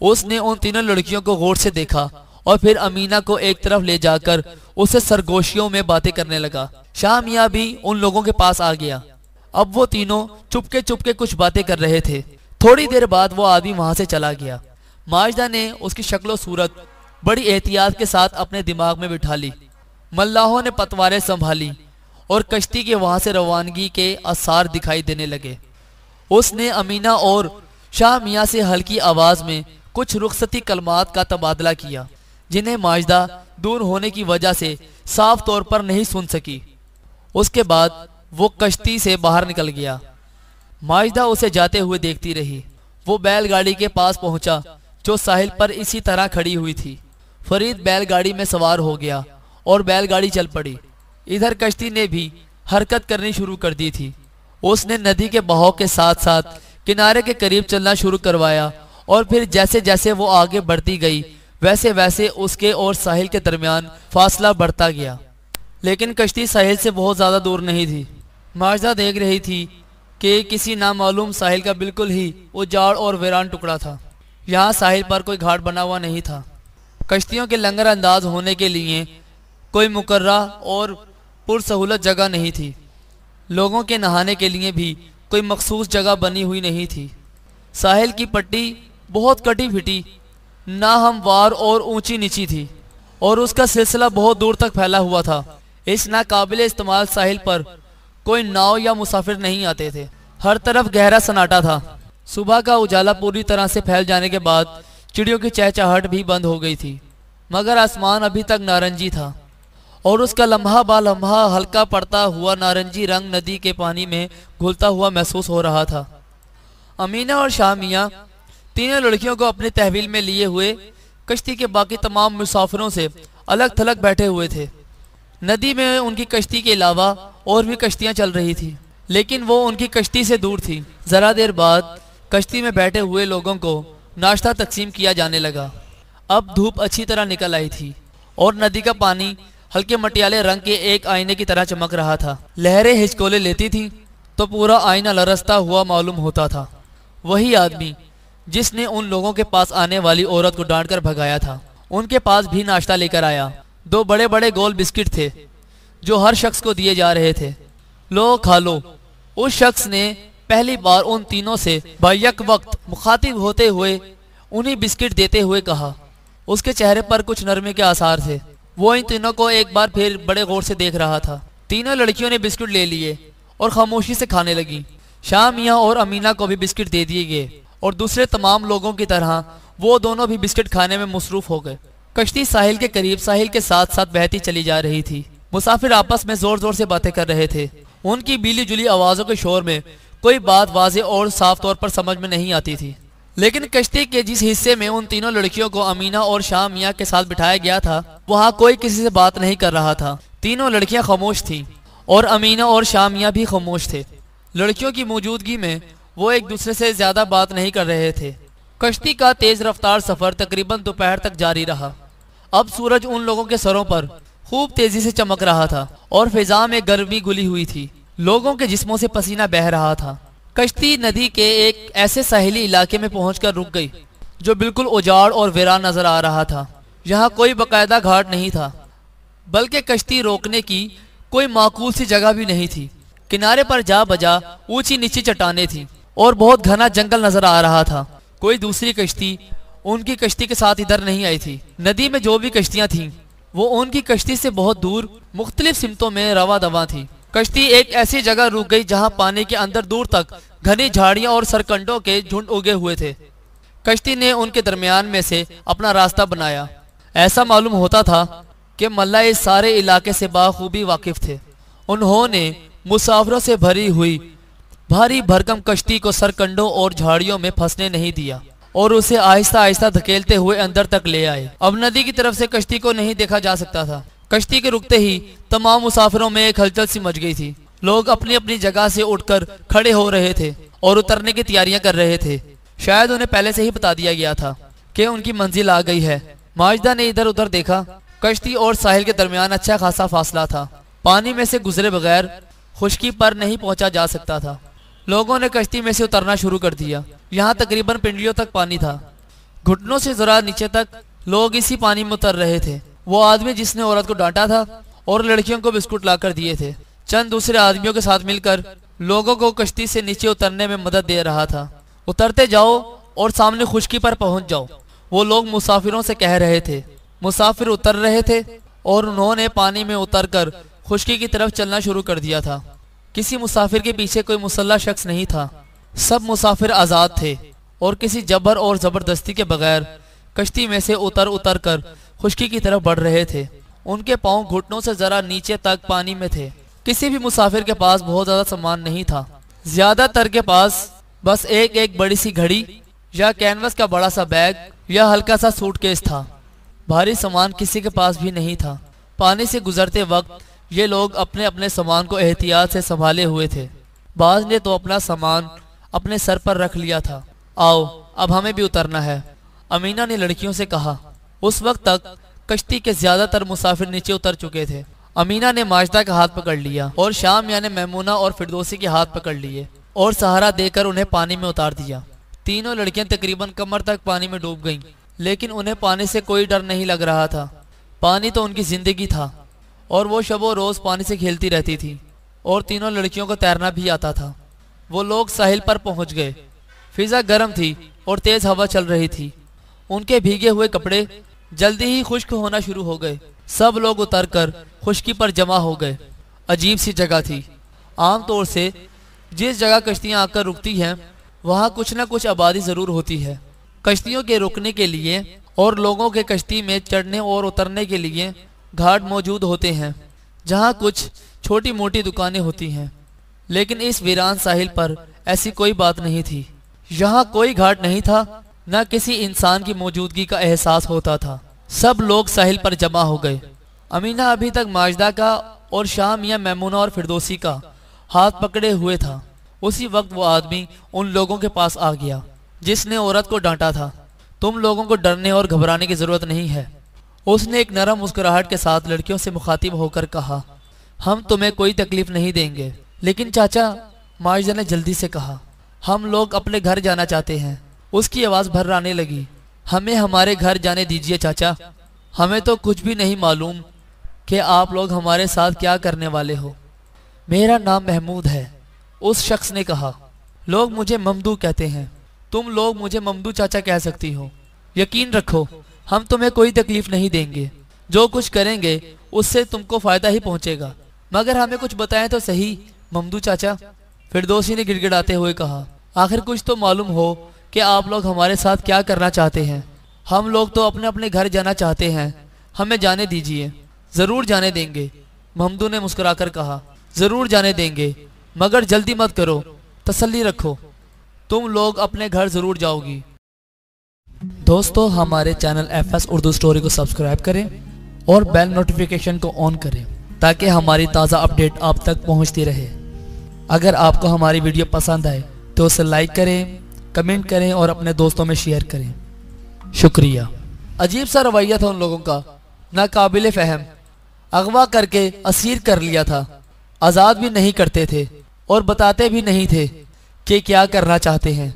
Speaker 1: اس نے ان تینوں لڑکیوں کو غور سے دیکھا اور پھر امینہ کو ایک طرف لے جا کر اسے سرگوشیوں میں باتیں کرنے لگا۔ شاہ میاں بھی ان لوگوں کے پاس آ گیا۔ اب وہ تینوں چپکے چپکے کچھ باتیں کر رہے تھے۔ تھوڑی دیر بعد وہ آدمی وہاں سے چلا گیا۔ ماجدہ نے اس کی شکل و صورت بڑی احتیاط کے ساتھ اپنے دماغ میں بٹھا لی۔ ملاحوں نے پتواریں سنبھالی اور کشتی کے وہاں سے روانگی کے آثار دکھائی دینے لگے۔ اس نے امینہ اور شاہ میاں سے ہلکی آواز میں کچھ رخصتی کلمات کا تبادلہ کیا، جنہیں ماجدہ دور ہونے کی وجہ سے صاف طور پر نہیں سن سکی۔ اس کے بعد وہ کشتی سے باہر نکل گیا۔ ماجدہ اسے جاتے ہوئے دیکھتی رہی۔ وہ بیل گاڑی کے پاس پہنچا جو ساحل پر اسی طرح کھڑی ہوئی تھی۔ فرید بیل گاڑی میں سوار ہو گیا اور بیل گاڑی چل پڑی۔ ادھر کشتی نے بھی حرکت کرنی شروع کر دی تھی۔ اس نے ندی کے بہاؤ کے ساتھ ساتھ کنارے کے قریب چلنا شروع کروایا، اور پھر جیسے جیسے وہ آگے بڑھتی گئی ویسے ویسے اس کے اور ساحل کے درمیان فاصلہ بڑھتا گیا، لیکن کشتی ساحل سے بہت زیادہ دور نہیں تھی۔ ماجدہ دیکھ رہی تھی کہ کسی نامعلوم ساحل کا بالکل ہی اجاڑ اور ویران ٹکڑا تھا۔ یہاں ساحل پر کوئی گھاٹ بنا ہوا نہیں تھا۔ کشتیوں کے لنگر انداز ہونے کے لیے کوئی مقررہ اور پرسہولت جگہ نہیں تھی۔ لوگوں کے نہانے کے لیے بھی کوئی مخصوص جگہ بنی ہوئی نہیں تھی۔ ساحل کی پٹی بہت کٹی پھٹی، ناہموار اور اونچی نیچی تھی، اور اس کا سلسلہ بہت دور تک پھیلا ہوا تھا۔ اس ناقابل استعمال ساحل پر کوئی ناؤ یا مسافر نہیں آتے تھے۔ ہر طرف گہرا سناٹا تھا۔ صبح کا اجالا پوری طرح سے پھیل جانے کے بعد چڑیوں کی چہچہاہٹ بھی بند ہو گئی تھی، مگر آسمان ابھی تک نارنجی تھا، اور اس کا لمحہ با لمحہ ہلکا پڑتا ہوا نارنجی رنگ ندی کے پانی میں گھلتا ہوا محسوس ہو رہا تھا۔ امینہ اور شامیہ تینوں لڑکیوں کو اپنے تحویل میں لیے ہوئے کشتی کے باقی تمام مسافروں سے الگ تھلگ بیٹھے ہوئے تھے۔ ندی میں ان کی کشتی کے علاوہ اور بھی کشتیاں چل رہی تھیں، لیکن وہ ان کی کشتی سے دور تھی۔ ذرا دیر بعد کشتی میں بیٹھے ہوئے لوگوں کو ناشتہ تقسیم کیا جانے لگا۔ اب دھوپ اچھی طرح نکل آئی تھی، اور ندی کا پانی ہلکے مٹیالے رنگ کے ایک آئینے کی طرح چمک رہا تھا۔ لہریں ہچکولے لیتی تھیں تو پورا آئینہ لرزتا ہوا معلوم ہوتا تھا۔ وہی آدمی جس نے ان لوگوں کے پاس آنے والی عورت کو ڈانٹ کر بھگایا تھا، ان کے پاس بھی ناشتہ لے کر آیا۔ 2 بڑے بڑے گول بسکٹ تھے جو ہر شخص کو دیے جا رہے تھے۔ لو کھا لو۔ اس شخص نے پہلی بار ان تینوں سے بیک وقت مخاطب ہوتے ہوئے انہیں بسکٹ دیتے ہوئے کہا۔ اس کے چہرے پر کچھ نرمی کے آثار تھے۔ وہ ان تینوں کو ایک بار پھر بڑے غور سے دیکھ رہا تھا۔ تینوں لڑکیوں نے بسکٹ لے لیے اور خاموشی سے کھانے لگیں۔ شامیہ اور امینہ کو بھی بسکٹ دے دیے گئے، اور دوسرے تمام لوگوں کی طرح وہ دونوں بھی بسکٹ کھانے میں مصروف ہو گئے۔ کشتی ساحل کے قریب ساحل کے ساتھ ساتھ بہتی چلی جا رہی تھی۔ مسافر آپس میں زور زور سے باتیں کر رہے تھے۔ ان کی بیلی جلی آوازوں کے شور میں کوئی بات واضح اور صاف طور پر سمجھ میں نہیں آتی تھی، لیکن کشتی کے جس حصے میں ان تینوں لڑکیوں کو امینہ اور شامیہ کے ساتھ بٹھایا گیا تھا وہاں کوئی کسی سے بات نہیں کر رہا تھا۔ تینوں لڑکیاں خاموش تھیں اور امینہ اور شامیہ بھی خاموش تھے۔ لڑکیوں کی موجودگی میں وہ ایک دوسرے سے زیادہ بات نہیں کر رہے تھے۔ کشتی کا تیز رفتار سفر تقریباً دوپہر تک جاری رہا۔ اب سورج ان لوگوں کے سروں پر خوب تیزی سے چمک رہا تھا، اور فضا میں گرمی گھلی ہوئی تھی۔ لوگوں کے جسموں سے پسینہ بہہ رہا تھا۔ کشتی ندی کے ایک ایسے ساحلی علاقے میں پہنچ کر رک گئی جو بالکل اجاڑ اور ویران نظر آ رہا تھا۔ یہاں کوئی باقاعدہ گھاٹ نہیں تھا، بلکہ کشتی روکنے کی کوئی معقول سی جگہ بھی نہیں تھی۔ کنارے پر جا بجا اونچی نیچی چٹانیں تھیں اور بہت گھنا جنگل نظر آ رہا تھا۔ کوئی دوسری کشتی ان کی کشتی کے ساتھ ادھر نہیں آئی تھی۔ ندی میں جو بھی کشتیاں تھیں وہ ان کی کشتی سے بہت دور مختلف سمتوں میں رواں دواں تھیں۔ کشتی ایک ایسی جگہ رک گئی جہاں پانی کے اندر دور تک گھنی جھاڑیاں اور سرکنڈوں کے جھنڈ اگے ہوئے تھے۔ کشتی نے ان کے درمیان میں سے اپنا راستہ بنایا۔ ایسا معلوم ہوتا تھا کہ ملا اس سارے علاقے سے بخوبی واقف تھے۔ انہوں نے مسافروں سے بھری ہوئی بھاری بھرکم کشتی کو سرکنڈوں اور جھاڑیوں میں پھنسنے نہیں دیا، اور اسے آہستہ آہستہ دھکیلتے ہوئے اندر تک لے آئے۔ اب ندی کی طرف سے کشتی کو نہیں دیکھا جا سکتا تھا۔ کشتی کے رکتے ہی تمام مسافروں میں ایک ہلچل سی مچ گئی تھی۔ لوگ اپنی اپنی جگہ سے اٹھ کر کھڑے ہو رہے تھے اور اترنے کی تیاریاں کر رہے تھے۔ شاید انہیں پہلے سے ہی بتا دیا گیا تھا کہ ان کی منزل آ گئی ہے۔ ماجدہ نے ادھر ادھر دیکھا۔ کشتی اور ساحل کے درمیان اچھا خاصا فاصلہ تھا۔ پانی میں سے گزرے بغیر خشکی پر نہیں پہنچا جا سکتا تھا۔ لوگوں نے کشتی میں سے اترنا شروع کر دیا۔ یہاں تقریباً پنڈلیوں تک پانی تھا۔ گھٹنوں سے ذرا نیچے تک لوگ اسی پانی میں اتر رہے تھے۔ وہ آدمی جس نے عورت کو ڈانٹا تھا اور لڑکیوں کو بسکٹ لا کر دیے تھے، چند دوسرے آدمیوں کے ساتھ مل کر لوگوں کو کشتی سے نیچے اترنے میں مدد دے رہا تھا۔ اترتے جاؤ اور سامنے خشکی پر پہنچ جاؤ، وہ لوگ مسافروں سے کہہ رہے تھے۔ مسافر اتر رہے تھے اور انہوں نے پانی میں اتر کر خشکی کی طرف چلنا شروع کر دیا تھا۔ کسی مسافر کے پیچھے کوئی مسلح شخص نہیں تھا۔ سب مسافر آزاد تھے اور کسی جبر اور زبردستی کے بغیر کشتی میں سے اتر کر خشکی کی طرف بڑھ رہے تھے۔ ان کے پاؤں گھٹنوں سے ذرا نیچے تک پانی میں تھے۔ کسی بھی مسافر کے پاس بہت زیادہ سامان نہیں تھا۔ زیادہ تر کے پاس بس ایک بڑی سی گھڑی یا کینوس کا بڑا سا بیگ یا ہلکا سا سوٹ کیس تھا۔ بھاری سامان کسی کے پاس بھی نہیں تھا۔ پانی سے گزرتے وقت یہ لوگ اپنے اپنے سامان کو احتیاط سے سنبھالے ہوئے تھے۔ بعض نے تو اپنا سامان اپنے سر پر رکھ لیا تھا۔ آؤ اب ہمیں بھی اترنا ہے، امینہ نے لڑکیوں سے کہا۔ اس وقت تک کشتی کے زیادہ تر مسافر نیچے اتر چکے تھے۔ امینہ نے ماجدہ کا ہاتھ پکڑ لیا اور شام یعنی میمونہ اور فردوسی کے ہاتھ پکڑ لیے اور سہارا دے کر انہیں پانی میں اتار دیا۔ تینوں لڑکیاں تقریباً کمر تک پانی میں ڈوب گئیں، لیکن انہیں پانی سے کوئی ڈر نہیں لگ رہا تھا۔ پانی تو ان کی زندگی تھا اور وہ شب و روز پانی سے کھیلتی رہتی تھی، اور تینوں لڑکیوں کو تیرنا بھی آتا تھا۔ وہ لوگ ساحل پر پہنچ گئے۔ فضا گرم تھی اور تیز ہوا چل رہی تھی۔ ان کے بھیگے ہوئے کپڑے جلدی ہی خشک ہونا شروع ہو گئے۔ سب لوگ اتر کر خشکی پر جمع ہو گئے۔ عجیب سی جگہ تھی۔ عام طور سے جس جگہ کشتیاں آ کر رکتی ہیں وہاں کچھ نہ کچھ آبادی ضرور ہوتی ہے۔ کشتیوں کے رکنے کے لیے اور لوگوں کے کشتی میں چڑھنے اور اترنے کے لیے گھاٹ موجود ہوتے ہیں، جہاں کچھ چھوٹی موٹی دکانیں ہوتی ہیں، لیکن اس ویران ساحل پر ایسی کوئی بات نہیں تھی۔ یہاں کوئی گھاٹ نہیں تھا، نہ کسی انسان کی موجودگی کا احساس ہوتا تھا۔ سب لوگ ساحل پر جمع ہو گئے۔ امینہ ابھی تک ماجدہ کا اور شام یا میمونہ اور فردوسی کا ہاتھ پکڑے ہوئے تھا۔ اسی وقت وہ آدمی ان لوگوں کے پاس آ گیا جس نے عورت کو ڈانٹا تھا۔ تم لوگوں کو ڈرنے اور گھبرانے کی ضرورت نہیں ہے، اس نے ایک نرم مسکراہٹ کے ساتھ لڑکیوں سے مخاطب ہو کر کہا۔ ہم تمہیں کوئی تکلیف نہیں دیں گے۔ لیکن چاچا، ماجدہ نے جلدی سے کہا، ہم لوگ اپنے گھر جانا چاہتے ہیں۔ اس کی آواز بھررانے لگی۔ ہمیں ہمارے گھر جانے دیجئے چاچا، ہمیں تو کچھ بھی نہیں معلوم کہ آپ لوگ ہمارے ساتھ کیا کرنے والے ہو۔ میرا نام محمود ہے، اس شخص نے کہا۔ لوگ مجھے ممدو کہتے ہیں۔ تم لوگ مجھے ممدو چاچا کہہ سکتی ہو۔ یقین رکھو ہم تمہیں کوئی تکلیف نہیں دیں گے۔ جو کچھ کریں گے اس سے تم کو فائدہ ہی پہنچے گا، مگر ہمیں کچھ بتائیں تو صحیح ممدو چاچا، فردوسی نے گڑ گڑاتے ہوئے کہا۔ آخر کچھ تو معلوم ہو کہ آپ لوگ ہمارے ساتھ کیا کرنا چاہتے ہیں۔ ہم لوگ تو اپنے اپنے گھر جانا چاہتے ہیں، ہمیں جانے دیجئے۔ ضرور جانے دیں گے، ممدو نے مسکرا کر کہا۔ ضرور جانے دیں گے، مگر جلدی مت کرو، تسلی رکھو، تم لوگ اپنے گھر ضرور جاؤ گی۔ دوستو، ہمارے channel F S Urdu story کو سبسکرائب کریں اور بیل نوٹیفیکیشن کو آن کریں تاکہ ہماری تازہ اپڈیٹ آپ تک پہنچتی رہے۔ اگر آپ کو ہماری ویڈیو پسند آئے تو اسے لائک کریں، کمنٹ کریں اور اپنے دوستوں میں شیئر کریں۔ شکریہ۔ عجیب سا رویہ تھا ان لوگوں کا، ناقابل فہم۔ اغوا کر کے اسیر کر لیا تھا، آزاد بھی نہیں کرتے تھے اور بتاتے بھی نہیں تھے کہ کیا کرنا چاہتے ہیں،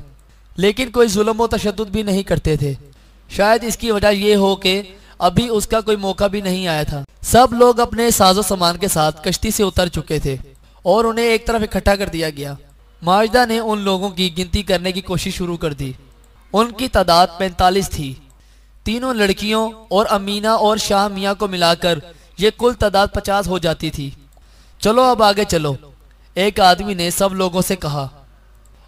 Speaker 1: لیکن کوئی ظلم و تشدد بھی نہیں کرتے تھے۔ شاید اس کی وجہ یہ ہو کہ ابھی اس کا کوئی موقع بھی نہیں آیا تھا۔ سب لوگ اپنے ساز و سامان کے ساتھ کشتی سے اتر چکے تھے اور انہیں ایک طرف اکٹھا کر دیا گیا۔ ماجدہ نے ان لوگوں کی گنتی کرنے کی کوشش شروع کر دی۔ ان کی تعداد 45 تھی۔ تینوں لڑکیوں اور امینہ اور شاہ میاں کو ملا کر یہ کل تعداد 50 ہو جاتی تھی۔ چلو اب آگے چلو، ایک آدمی نے سب لوگوں سے کہا،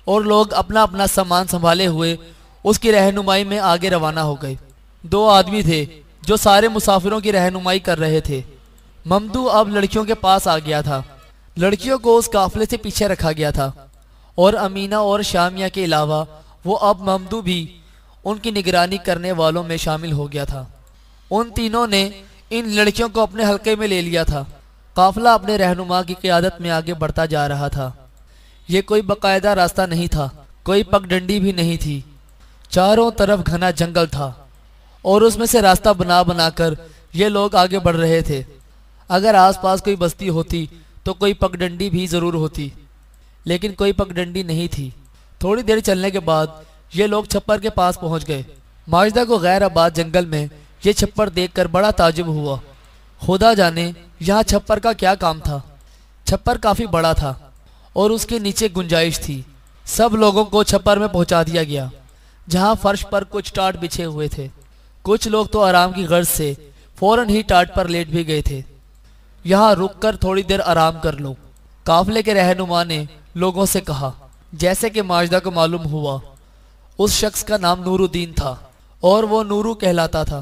Speaker 1: اور لوگ اپنا اپنا سامان سنبھالے ہوئے اس کی رہنمائی میں آگے روانہ ہو گئے۔ دو آدمی تھے جو سارے مسافروں کی رہنمائی کر رہے تھے۔ ممدو اب لڑکیوں کے پاس آ گیا تھا۔ لڑکیوں کو اس قافلے سے پیچھے رکھا گیا تھا، اور امینہ اور شامیہ کے علاوہ وہ اب ممدو بھی ان کی نگرانی کرنے والوں میں شامل ہو گیا تھا۔ ان تینوں نے ان لڑکیوں کو اپنے حلقے میں لے لیا تھا۔ قافلہ اپنے رہنما کی قیادت میں آگے بڑھتا جا رہا تھا۔ یہ کوئی باقاعدہ راستہ نہیں تھا، کوئی پگڈنڈی بھی نہیں تھی۔ چاروں طرف گھنا جنگل تھا اور اس میں سے راستہ بنا بنا کر یہ لوگ آگے بڑھ رہے تھے۔ اگر آس پاس کوئی بستی ہوتی تو کوئی پگڈنڈی بھی ضرور ہوتی، لیکن کوئی پگڈنڈی نہیں تھی۔ تھوڑی دیر چلنے کے بعد یہ لوگ چھپر کے پاس پہنچ گئے۔ ماجدہ کو غیر آباد جنگل میں یہ چھپر دیکھ کر بڑا تعجب ہوا۔ خدا جانے یہاں چھپر کا کیا کام تھا۔ چھپر کافی بڑا تھا اور اس کے نیچے گنجائش تھی۔ سب لوگوں کو چھپر میں پہنچا دیا گیا، جہاں فرش پر کچھ ٹاٹ بچھے ہوئے تھے۔ کچھ لوگ تو آرام کی غرض سے فوراً ہی ٹاٹ پر لیٹ بھی گئے تھے۔ یہاں رک کر تھوڑی دیر آرام کر لو، قافلے کے رہنما نے لوگوں سے کہا۔ جیسے کہ ماجدہ کو معلوم ہوا، اس شخص کا نام نور الدین تھا اور وہ نورو کہلاتا تھا۔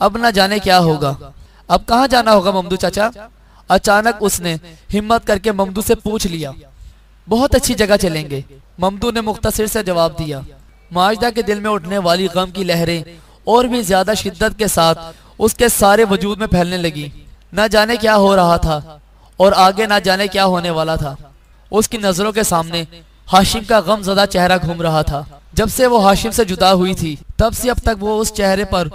Speaker 1: اب نہ جانے کیا ہوگا، اب کہاں جانا ہوگا ممدو چاچا؟ اچانک اس نے ہمت کر کے ممدو سے پوچھ لیا۔ بہت اچھی جگہ چلیں گے، ممدو نے مختصر سے جواب دیا۔ ماجدہ کے دل میں اٹھنے والی غم کی لہریں اور بھی زیادہ شدت کے ساتھ اس کے سارے وجود میں پھیلنے لگی۔ نہ جانے کیا ہو رہا تھا اور آگے نہ جانے کیا ہونے والا تھا۔ اس کی نظروں کے سامنے ہاشم کا غم زدہ چہرہ گھوم رہا تھا۔ جب سے وہ ہاشم سے جدا ہوئی تھی تب سے اب تک وہ اس چہرے پر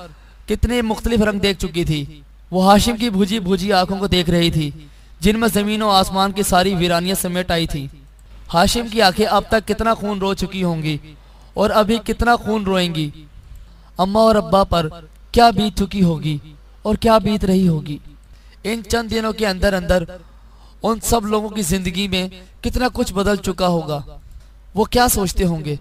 Speaker 1: کتنے مختلف رنگ دیکھ چکی تھی۔ وہ ہاشم کی بھوجی بھوجی آنکھوں کو دیکھ رہی تھی جن میں زمین و آسمان کی ساری ویرانیاں سمیٹ آئی تھی۔ ہاشم کی آنکھیں اب تک کتنا خون رو چکی ہوں گی اور ابھی کتنا خون روئیں گی۔ اماں اور ابا پر کیا بیت چکی ہوگی اور کیا بیت رہی ہوگی۔ ان چند دنوں کے اندر اندر ان سب لوگوں کی زندگی میں کتنا کچھ بدل چکا ہوگا۔ وہ کیا سوچتے ہوں گے،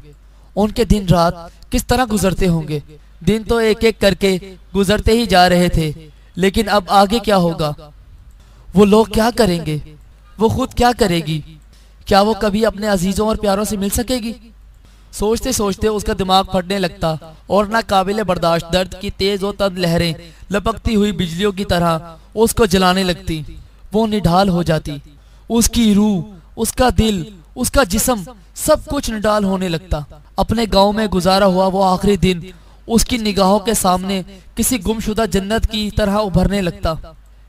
Speaker 1: ان کے دن رات کس طرح گزرتے ہوں گے۔ دن تو ایک ایک کر کے گزرتے ہی جا رہے تھے، لیکن اب آگے کیا ہوگا؟ وہ لوگ کیا کریں گے، وہ خود کیا کرے گی؟ کیا وہ کبھی اپنے عزیزوں اور پیاروں سے مل سکے گی؟ سوچتے سوچتے اس کا دماغ پھٹنے لگتا اور ناقابل برداشت درد کی تیز و تند لہریں لپکتی ہوئی بجلیوں کی طرح اس کو جلانے لگتی۔ وہ نڈھال ہو جاتی، اس کی روح، اس کا دل، اس کا جسم سب کچھ نڈال ہونے لگتا۔ اپنے گاؤں میں گزارا ہوا وہ آخری دن اس کی نگاہوں کے سامنے کسی گمشدہ جنت کی طرح ابھرنے لگتا۔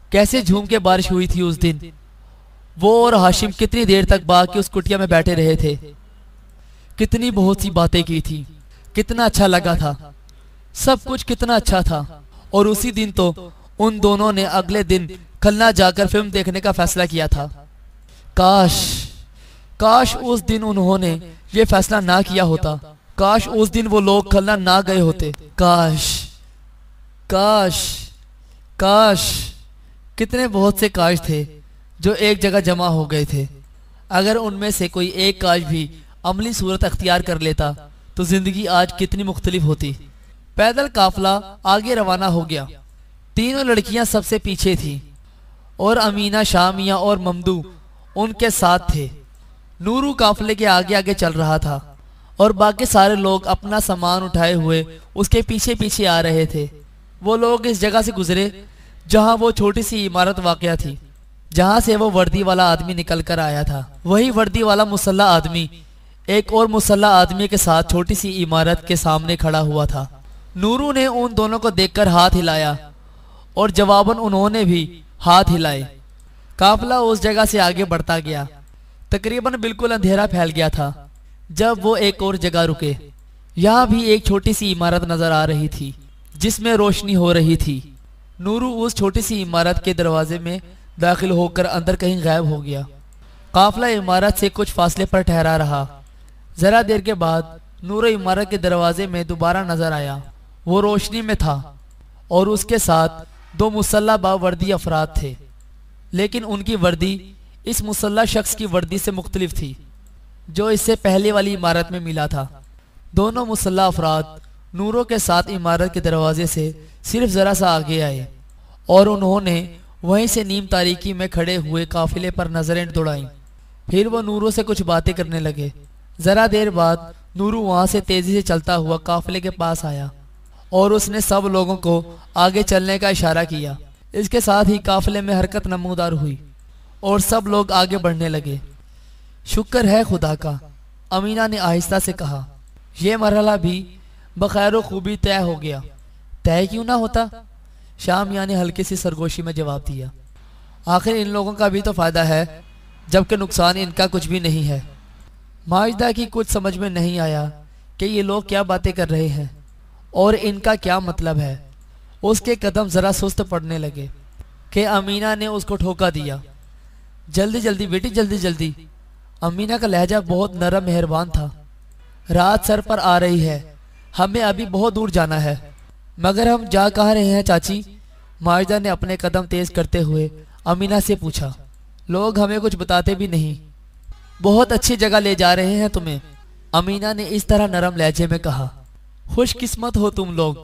Speaker 1: کیسے جھوم کے بارش ہوئی تھی اس دن۔ وہ اور ہاشم کتنی دیر تک باغ کی اس کٹیا میں بیٹھے رہے تھے، کتنی بہت سی باتیں کی تھی، کتنا اچھا لگا تھا، سب کچھ کتنا اچھا تھا۔ اور اسی دن تو ان دونوں نے اگلے دن کھلنا جا کر فلم دیکھنے کا فیصلہ کیا تھا۔ کاش اس دن انہوں نے یہ فیصلہ نہ کیا ہوتا، کاش اس دن وہ لوگ کھلنا نہ گئے ہوتے۔ کاش کتنے بہت سے کاش تھے جو ایک جگہ جمع ہو گئے تھے۔ اگر ان میں سے کوئی ایک کاش بھی عملی صورت اختیار کر لیتا تو زندگی آج کتنی مختلف ہوتی۔ پیدل قافلہ آگے روانہ ہو گیا۔ تینوں لڑکیاں سب سے پیچھے تھیں اور امینہ، شامیہ اور ممدو ان کے ساتھ تھے۔ نورو قافلے کے آگے آگے چل رہا تھا اور باقی سارے لوگ اپنا سامان اٹھائے ہوئے اس کے پیچھے پیچھے آ رہے تھے۔ وہ لوگ اس جگہ سے گزرے جہاں وہ چھوٹی سی عمارت واقع تھی، جہاں سے وہ وردی والا آدمی نکل کر آیا تھا۔ وہی وردی والا مسلح آدمی ایک اور مسلح آدمی کے ساتھ چھوٹی سی عمارت کے سامنے کھڑا ہوا تھا۔ نورو نے ان دونوں کو دیکھ کر ہاتھ ہلایا اور جواباً انہوں نے بھی ہاتھ ہلائے۔ قافلہ اس جگہ سے آگے بڑھتا گیا۔ تقریباً بالکل اندھیرا پھیل گیا تھا جب وہ ایک اور جگہ رکے۔ یہاں بھی ایک چھوٹی سی عمارت نظر آ رہی تھی جس میں روشنی ہو رہی تھی۔ نورو اس چھوٹی سی عمارت کے دروازے میں داخل ہو کر اندر کہیں غائب ہو گیا۔ قافلہ عمارت سے کچھ فاصلے پر ٹھہرا رہا۔ ذرا دیر کے بعد نورو عمارت کے دروازے میں دوبارہ نظر آیا۔ وہ روشنی میں تھا اور اس کے ساتھ دو مسلح باوردی افراد تھے، لیکن ان کی وردی اس مسلح شخص کی وردی سے مختلف تھی جو اس سے پہلے والی عمارت میں ملا تھا۔ دونوں مسلح افراد نورو کے ساتھ عمارت کے دروازے سے صرف ذرا سا آگے آئے اور انہوں نے وہیں سے نیم تاریکی میں کھڑے ہوئے قافلے پر نظریں دوڑائیں۔ پھر وہ نورو سے کچھ باتیں کرنے لگے۔ ذرا دیر بعد نورو وہاں سے تیزی سے چلتا ہوا قافلے کے پاس آیا اور اس نے سب لوگوں کو آگے چلنے کا اشارہ کیا۔ اس کے ساتھ ہی قافلے میں حرکت نمودار ہوئی اور سب لوگ آگے بڑھنے لگے۔ شکر ہے خدا کا، امینہ نے آہستہ سے کہا۔ یہ مرحلہ بھی بخیر و خوبی طے ہو گیا۔ طے کیوں نہ ہوتا؟ شامیہ نے ہلکی سی سرگوشی میں جواب دیا۔ آخر ان لوگوں کا بھی تو فائدہ ہے جبکہ نقصان ان کا کچھ بھی نہیں ہے۔ ماجدہ کی کچھ سمجھ میں نہیں آیا کہ یہ لوگ کیا باتیں کر رہے ہیں اور ان کا کیا مطلب ہے۔ اس کے قدم ذرا سست پڑنے لگے کہ امینہ نے اس کو ٹھوکا دیا۔ جلدی جلدی بیٹی، جلدی جلدی۔ امینہ کا لہجہ بہت نرم مہربان تھا۔ رات سر پر آ رہی ہے، ہمیں ابھی بہت دور جانا ہے۔ مگر ہم جا کہاں رہے ہیں چاچی؟ ماجدہ نے اپنے قدم تیز کرتے ہوئے امینہ سے پوچھا۔ لوگ ہمیں کچھ بتاتے بھی نہیں۔ بہت اچھی جگہ لے جا رہے ہیں تمہیں، امینہ نے اس طرح نرم لہجے میں کہا۔ خوش قسمت ہو تم لوگ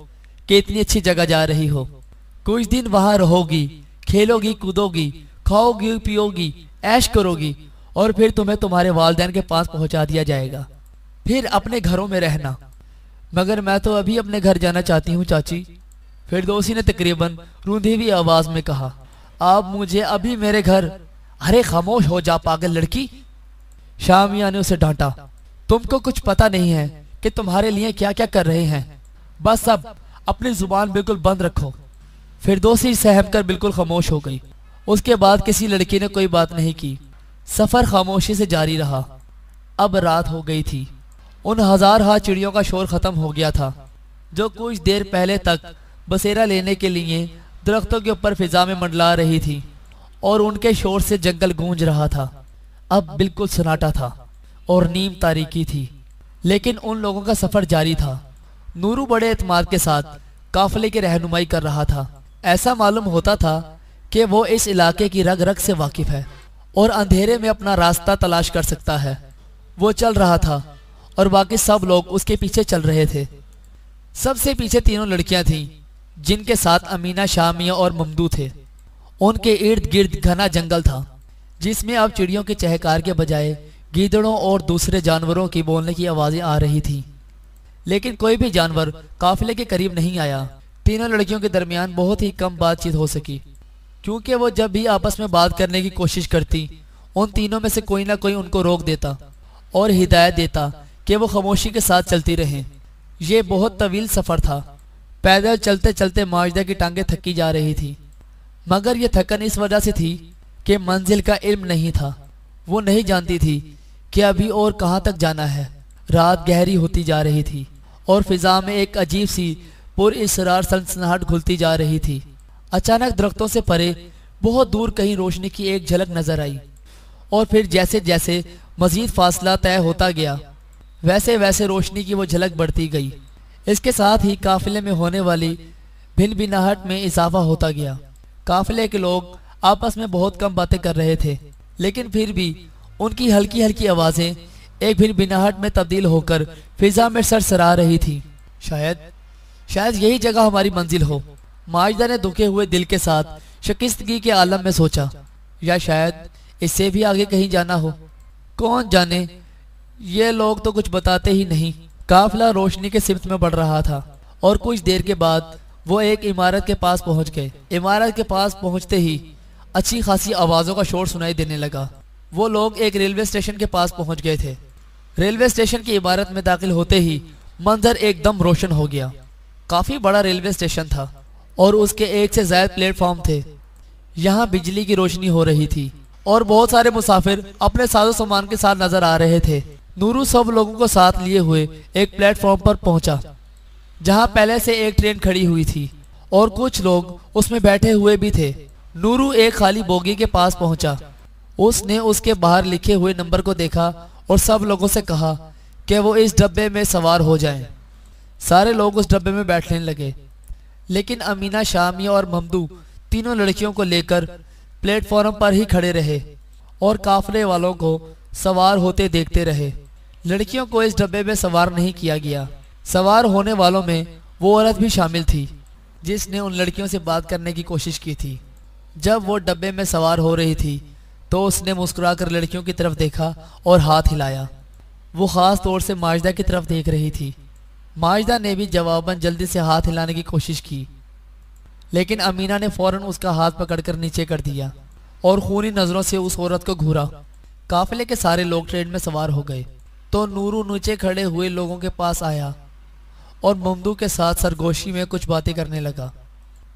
Speaker 1: کہ اتنی اچھی جگہ جا رہی ہو۔ کچھ دن وہاں رہو گی، کھیلو گی، کودو گی، کھاؤ گی، پیو گی، عیش کرو گی اور پھر تمہیں تمہارے والدین کے پاس پہنچا دیا جائے گا۔ پھر اپنے گھروں میں رہنا۔ مگر میں تو ابھی اپنے گھر جانا چاہتی ہوں چاچی۔ فردوسی نے تقریباً روندھی ہوئی آواز میں کہا، آپ مجھے ابھی میرے گھر... ارے خاموش ہو جا پاگل لڑکی! شامیہ نے اسے ڈانٹا، تم کو کچھ پتہ نہیں ہے کہ تمہارے لیے کیا کیا کر رہے ہیں، بس اب اپنی زبان بالکل بند رکھو۔ فردوسی سہم کر بالکل خاموش ہو گئی۔ اس کے بعد کسی لڑکی نے کوئی بات نہیں کی۔ سفر خاموشی سے جاری رہا۔ اب رات ہو گئی تھی۔ ان ہزارہا چڑیوں کا شور ختم ہو گیا تھا جو کچھ دیر پہلے تک بسیرا لینے کے لیے درختوں کے اوپر فضا میں منڈلا رہی تھی، اور ان کے شور سے جنگل گونج رہا تھا۔ اب بالکل سناٹا تھا اور نیم تاریکی تھی، لیکن ان لوگوں کا سفر جاری تھا۔ نورو بڑے اعتماد کے ساتھ قافلے کی رہنمائی کر رہا تھا۔ ایسا معلوم ہوتا تھا کہ وہ اس علاقے کی رگ رگ سے واقف ہے اور اندھیرے میں اپنا راستہ تلاش کر سکتا ہے۔ وہ چل رہا تھا اور باقی سب لوگ اس کے پیچھے چل رہے تھے۔ سب سے پیچھے تینوں لڑکیاں تھیں جن کے ساتھ امینہ، شامیہ اور ممدو تھے۔ ان کے ارد گرد گھنا جنگل تھا جس میں اب چڑیوں کے چہکار کے بجائے گیدڑوں اور دوسرے جانوروں کی بولنے کی آوازیں آ رہی تھیں، لیکن کوئی بھی جانور قافلے کے قریب نہیں آیا۔ تینوں لڑکیوں کے درمیان بہت ہی کم بات چیت ہو سکی، کیونکہ وہ جب بھی آپس میں بات کرنے کی کوشش کرتی ان تینوں میں سے کوئی نہ کوئی ان کو روک دیتا اور ہدایت دیتا کہ وہ خاموشی کے ساتھ چلتی رہیں۔ یہ بہت طویل سفر تھا۔ پیدل چلتے چلتے ماجدہ کی ٹانگیں تھکی جا رہی تھی، مگر یہ تھکن اس وجہ سے تھی کہ منزل کا علم نہیں تھا۔ وہ نہیں جانتی تھی کہ ابھی اور کہاں تک جانا ہے۔ رات گہری ہوتی جا رہی تھی اور فضا میں ایک عجیب سی پر اسرار سنسناہٹ گھلتی جا رہی تھی۔ اچانک درختوں سے پرے بہت دور کہیں روشنی کی ایک جھلک نظر آئی، اور پھر جیسے جیسے مزید فاصلہ طے ہوتا گیا ویسے ویسے روشنی کی وہ جھلک بڑھتی گئی۔ اس کے ساتھ ہی قافلے میں ہونے والی بھن بھناہٹ میں اضافہ ہوتا گیا۔ قافلے کے لوگ آپس میں بہت کم باتیں کر رہے تھے، لیکن پھر بھی ان کی ہلکی ہلکی آوازیں ایک بھن بھناہٹ میں تبدیل ہو کر فضا میں سرسرا رہی تھی۔ شاید یہی جگہ ہماری منزل ہو، ماجدہ نے دکھے ہوئے دل کے ساتھ شکستگی کے عالم میں سوچا، یا شاید اس سے بھی آگے کہیں جانا ہو۔ کون جانے، یہ لوگ تو کچھ بتاتے ہی نہیں۔ قافلہ روشنی کے سمت میں بڑھ رہا تھا اور کچھ دیر کے بعد وہ ایک عمارت کے پاس پہنچ گئے۔ عمارت کے پاس پہنچتے ہی اچھی خاصی آوازوں کا شور سنائی دینے لگا۔ وہ لوگ ایک ریلوے اسٹیشن کے پاس پہنچ گئے تھے۔ ریلوے اسٹیشن کی عمارت میں داخل ہوتے ہی منظر ایک دم روشن ہو گیا۔ کافی بڑا ریلوے اسٹیشن تھا اور اس کے ایک سے زائد پلیٹ فارم تھے۔ یہاں بجلی کی روشنی ہو رہی تھی اور بہت سارے مسافر اپنے ساز و سامان کے ساتھ نظر آ رہے تھے۔ نورو سب لوگوں کو ساتھ لیے ہوئے ایک پلیٹ فارم پر پہنچا جہاں پہلے سے ایک ٹرین کھڑی ہوئی تھی اور کچھ لوگ اس میں بیٹھے ہوئے بھی تھے۔ نورو ایک خالی بوگی کے پاس پہنچا۔ اس نے اس کے باہر لکھے ہوئے نمبر کو دیکھا اور سب لوگوں سے کہا کہ وہ اس ڈبے میں سوار ہو جائیں۔ سارے لوگ اس ڈبے میں بیٹھنے لگے، لیکن امینہ، شامیہ اور ممدو تینوں لڑکیوں کو لے کر پلیٹ فارم پر ہی کھڑے رہے اور قافلے والوں کو سوار ہوتے دیکھتے رہے۔ لڑکیوں کو اس ڈبے میں سوار نہیں کیا گیا۔ سوار ہونے والوں میں وہ عورت بھی شامل تھی جس نے ان لڑکیوں سے بات کرنے کی کوشش کی تھی۔ جب وہ ڈبے میں سوار ہو رہی تھی تو اس نے مسکرا کر لڑکیوں کی طرف دیکھا اور ہاتھ ہلایا۔ وہ خاص طور سے ماجدہ کی طرف دیکھ رہی تھی۔ ماجدہ نے بھی جواباً جلدی سے ہاتھ ہلانے کی کوشش کی، لیکن امینہ نے فوراً اس کا ہاتھ پکڑ کر نیچے کر دیا اور خونی نظروں سے اس عورت کو گھورا۔ قافلے کے سارے لوگ ٹرین میں سوار ہو گئے تو نورو نیچے کھڑے ہوئے لوگوں کے پاس آیا اور ممدو کے ساتھ سرگوشی میں کچھ باتیں کرنے لگا۔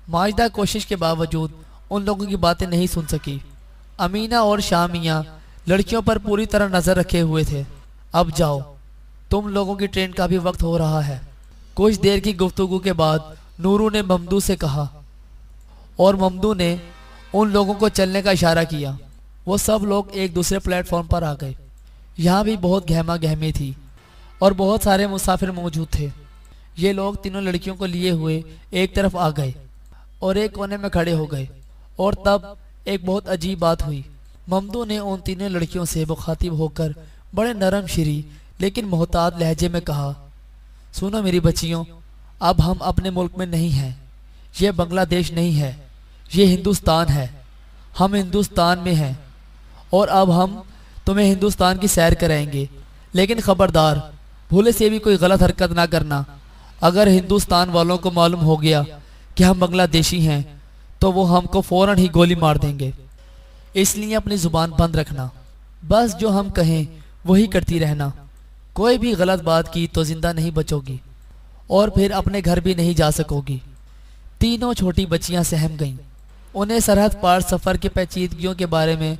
Speaker 1: ماجدہ کوشش کے باوجود ان لوگوں کی باتیں نہیں سن سکی۔ امینہ اور شامیہ لڑکیوں پر پوری طرح نظر رکھے ہوئے تھے۔ اب جاؤ، تم لوگوں کی ٹرین کا بھی وقت ہو رہا ہے۔ کچھ دیر کی گفتگو کے بعد نورو نے ممدو سے کہا اور ممدو نے ان لوگوں کو چلنے کا اشارہ کیا۔ وہ سب لوگ ایک دوسرے پلیٹ فارم پر آ گئے۔ یہاں بھی بہت گہما گہمی تھی اور بہت سارے مسافر موجود تھے۔ یہ لوگ تینوں لڑکیوں کو لیے ہوئے ایک طرف آ گئے اور ایک کونے میں کھڑے ہو گئے، اور تب ایک بہت عجیب بات ہوئی۔ ممدو نے ان تینوں لڑکیوں سے مخاطب ہو کر بڑے نرم شری لیکن محتاط لہجے میں کہا، سنو میری بچیوں، اب ہم اپنے ملک میں نہیں ہیں۔ یہ بنگلہ دیش نہیں ہے، یہ ہندوستان ہے۔ ہم ہندوستان میں ہیں اور اب ہم تمہیں ہندوستان کی سیر کرائیں گے، لیکن خبردار، بھولے سے بھی کوئی غلط حرکت نہ کرنا۔ اگر ہندوستان والوں کو معلوم ہو گیا کہ ہم بنگلہ دیشی ہیں تو وہ ہم کو فوراً ہی گولی مار دیں گے، اس لیے اپنی زبان بند رکھنا، بس جو ہم کہیں وہی کرتی رہنا، کوئی بھی غلط بات کی تو زندہ نہیں بچو گی اور پھر اپنے گھر بھی نہیں جا سکو گی۔ تینوں چھوٹی بچیاں سہم گئیں، انہیں سرحد پار سفر کے پیچیدگیوں کے بارے میں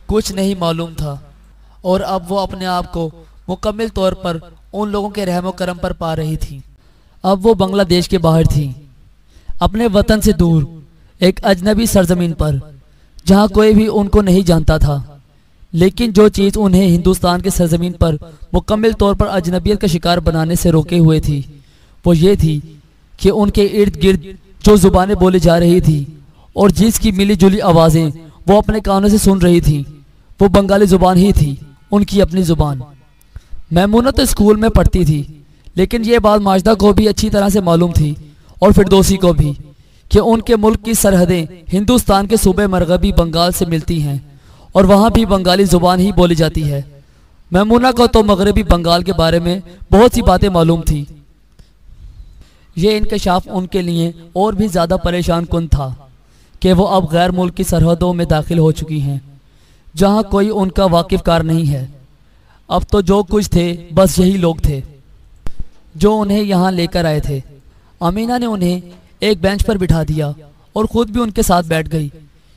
Speaker 1: کچھ نہیں معلوم تھا، اور اب وہ اپنے آپ کو مکمل طور پر ان لوگوں کے رحم و کرم پر پا رہی تھی۔ اب وہ بنگلہ دیش کے باہر تھی، اپنے وطن سے دور، ایک اجنبی سرزمین پر، جہاں کوئی بھی ان کو نہیں جانتا تھا، لیکن جو چیز انہیں ہندوستان کے سرزمین پر مکمل طور پر اجنبیت کا شکار بنانے سے روکے ہوئے تھی وہ یہ تھی کہ ان کے ارد گرد جو زبانیں بولی جا رہی تھی اور جس کی ملی جلی آوازیں وہ اپنے کانوں سے سن رہی تھی وہ بنگالی زبان ہی تھی، ان کی اپنی زبان۔ میمونہ تو اسکول میں پڑھتی تھی، لیکن یہ بات ماجدہ کو بھی اچھی طرح سے معلوم تھی اور فردوسی کو بھی کہ ان کے ملک کی سرحدیں ہندوستان کے صوبے مغربی بنگال سے ملتی ہیں اور وہاں بھی بنگالی زبان ہی بولی جاتی ہے۔ میمونہ کو تو مغربی بنگال کے بارے میں بہت سی باتیں معلوم تھی۔ یہ انکشاف ان کے لیے اور بھی زیادہ پریشان کن تھا کہ وہ اب غیر ملک کی سرحدوں میں داخل ہو چکی ہیں جہاں کوئی ان کا واقف کار نہیں ہے۔ اب تو جو کچھ تھے بس یہی لوگ تھے جو انہیں یہاں لے کر آئے تھے۔ امینہ نے انہیں ایک بینچ پر بٹھا دیا اور خود بھی ان کے ساتھ بیٹھ گئی۔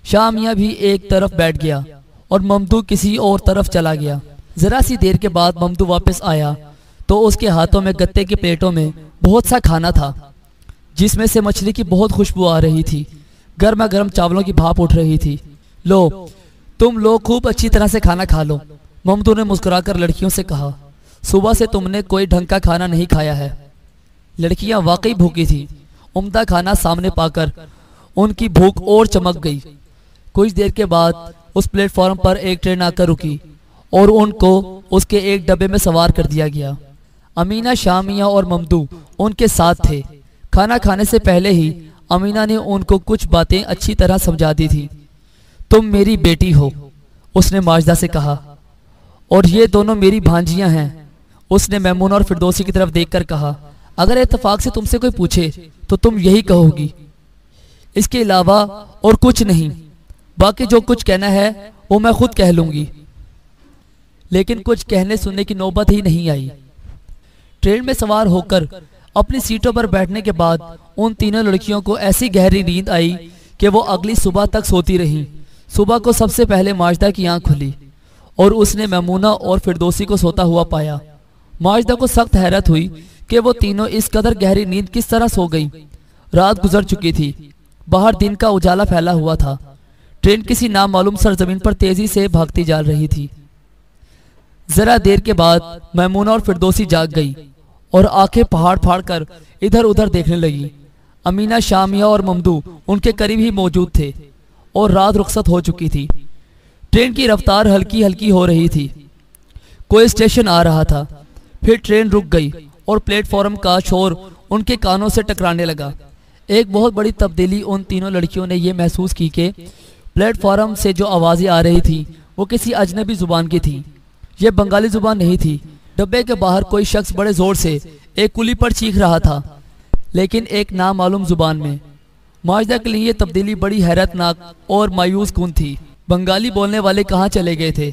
Speaker 1: شاہ میاں بھی ایک طرف بیٹھ گیا اور ممدو کسی اور طرف چلا گیا۔ ذرا سی دیر کے بعد ممدو واپس آیا تو اس کے ہاتھوں میں گتے کی پلیٹوں میں بہت سا کھانا تھا جس میں سے مچھلی کی بہت خوشبو آ رہی تھی، گرما گرم چاولوں کی بھاپ اٹھ رہی تھی۔ لو تم لوگ خوب اچھی طرح سے کھانا کھا لو، ممدو نے مسکرا کر لڑکیوں سے کہا، صبح سے تم نے کوئی ڈھنگ کا کھانا نہیں کھایا ہے۔ لڑکیاں واقعی بھوکی تھی، عمدہ کھانا سامنے پا کر ان کی بھوک اور چمک گئی۔ کچھ دیر کے بعد اس پلیٹ فارم پر ایک ٹرین آ کر رکی اور ان کو اس کے ایک ڈبے میں سوار کر دیا گیا۔ امینہ، شاہ میاں اور ممدو ان کے ساتھ تھے۔ کھانا کھانے سے پہلے ہی امینہ نے ان کو کچھ باتیں اچھی طرح سمجھا دی تھی۔ تم میری بیٹی ہو، اس نے ماجدہ سے کہا، اور یہ دونوں میری بھانجیاں ہیں۔ اس نے میمونہ اور فردوسی کی طرف دیکھ کر کہا، اگر اتفاق سے تم سے کوئی پوچھے تو تم یہی کہو گی، اس کے علاوہ اور کچھ نہیں۔ باقی جو کچھ کہنا ہے وہ میں خود کہہ لوں گی۔ لیکن کچھ کہنے سننے کی نوبت ہی نہیں آئی۔ ٹرین میں سوار ہو کر اپنی سیٹوں پر بیٹھنے کے بعد ان تینوں لڑکیوں کو ایسی گہری نیند آئی کہ وہ اگلی صبح تک سوتی رہیں۔ صبح کو سب سے پہلے ماجدہ کی آنکھ کھلی اور اس نے میمونہ اور فردوسی کو سوتا ہوا پایا۔ ماجدہ کو سخت حیرت ہوئی کہ وہ تینوں اس قدر گہری نیند کس طرح سو گئی۔ رات گزر چکی تھی، باہر دن کا اجالا پھیلا ہوا تھا۔ ٹرین کسی نامعلوم سرزمین پر تیزی سے بھاگتی جا رہی تھی۔ ذرا دیر کے بعد میمونہ اور فردوسی جاگ گئی اور آنکھیں پھاڑ پھاڑ کر ادھر ادھر دیکھنے لگی۔ امینہ، شاہ میاں اور ممدو ان کے قریب ہی موجود تھے اور رات رخصت ہو چکی تھی۔ ٹرین کی رفتار ہلکی ہلکی ہو رہی تھی۔ کوئی اسٹیشن آ رہا تھا، پھر ٹرین رک گئی اور پلیٹ فارم کا شور ان کے کانوں سے ٹکرانے لگا۔ ایک بہت بڑی تبدیلی ان تینوں لڑکیوں نے یہ محسوس کی کہ پلیٹ فارم سے جو آوازیں آ رہی تھی وہ کسی اجنبی زبان کی تھی، یہ بنگالی زبان نہیں تھی۔ ڈبے کے باہر کوئی شخص بڑے زور سے ایک کلی پر چیخ رہا تھا، لیکن ایک نامعلوم زبان میں۔ ماجدہ کے لیے یہ تبدیلی بڑی حیرت ناک اور مایوس کن تھی۔ بنگالی بولنے والے کہاں چلے گئے تھے؟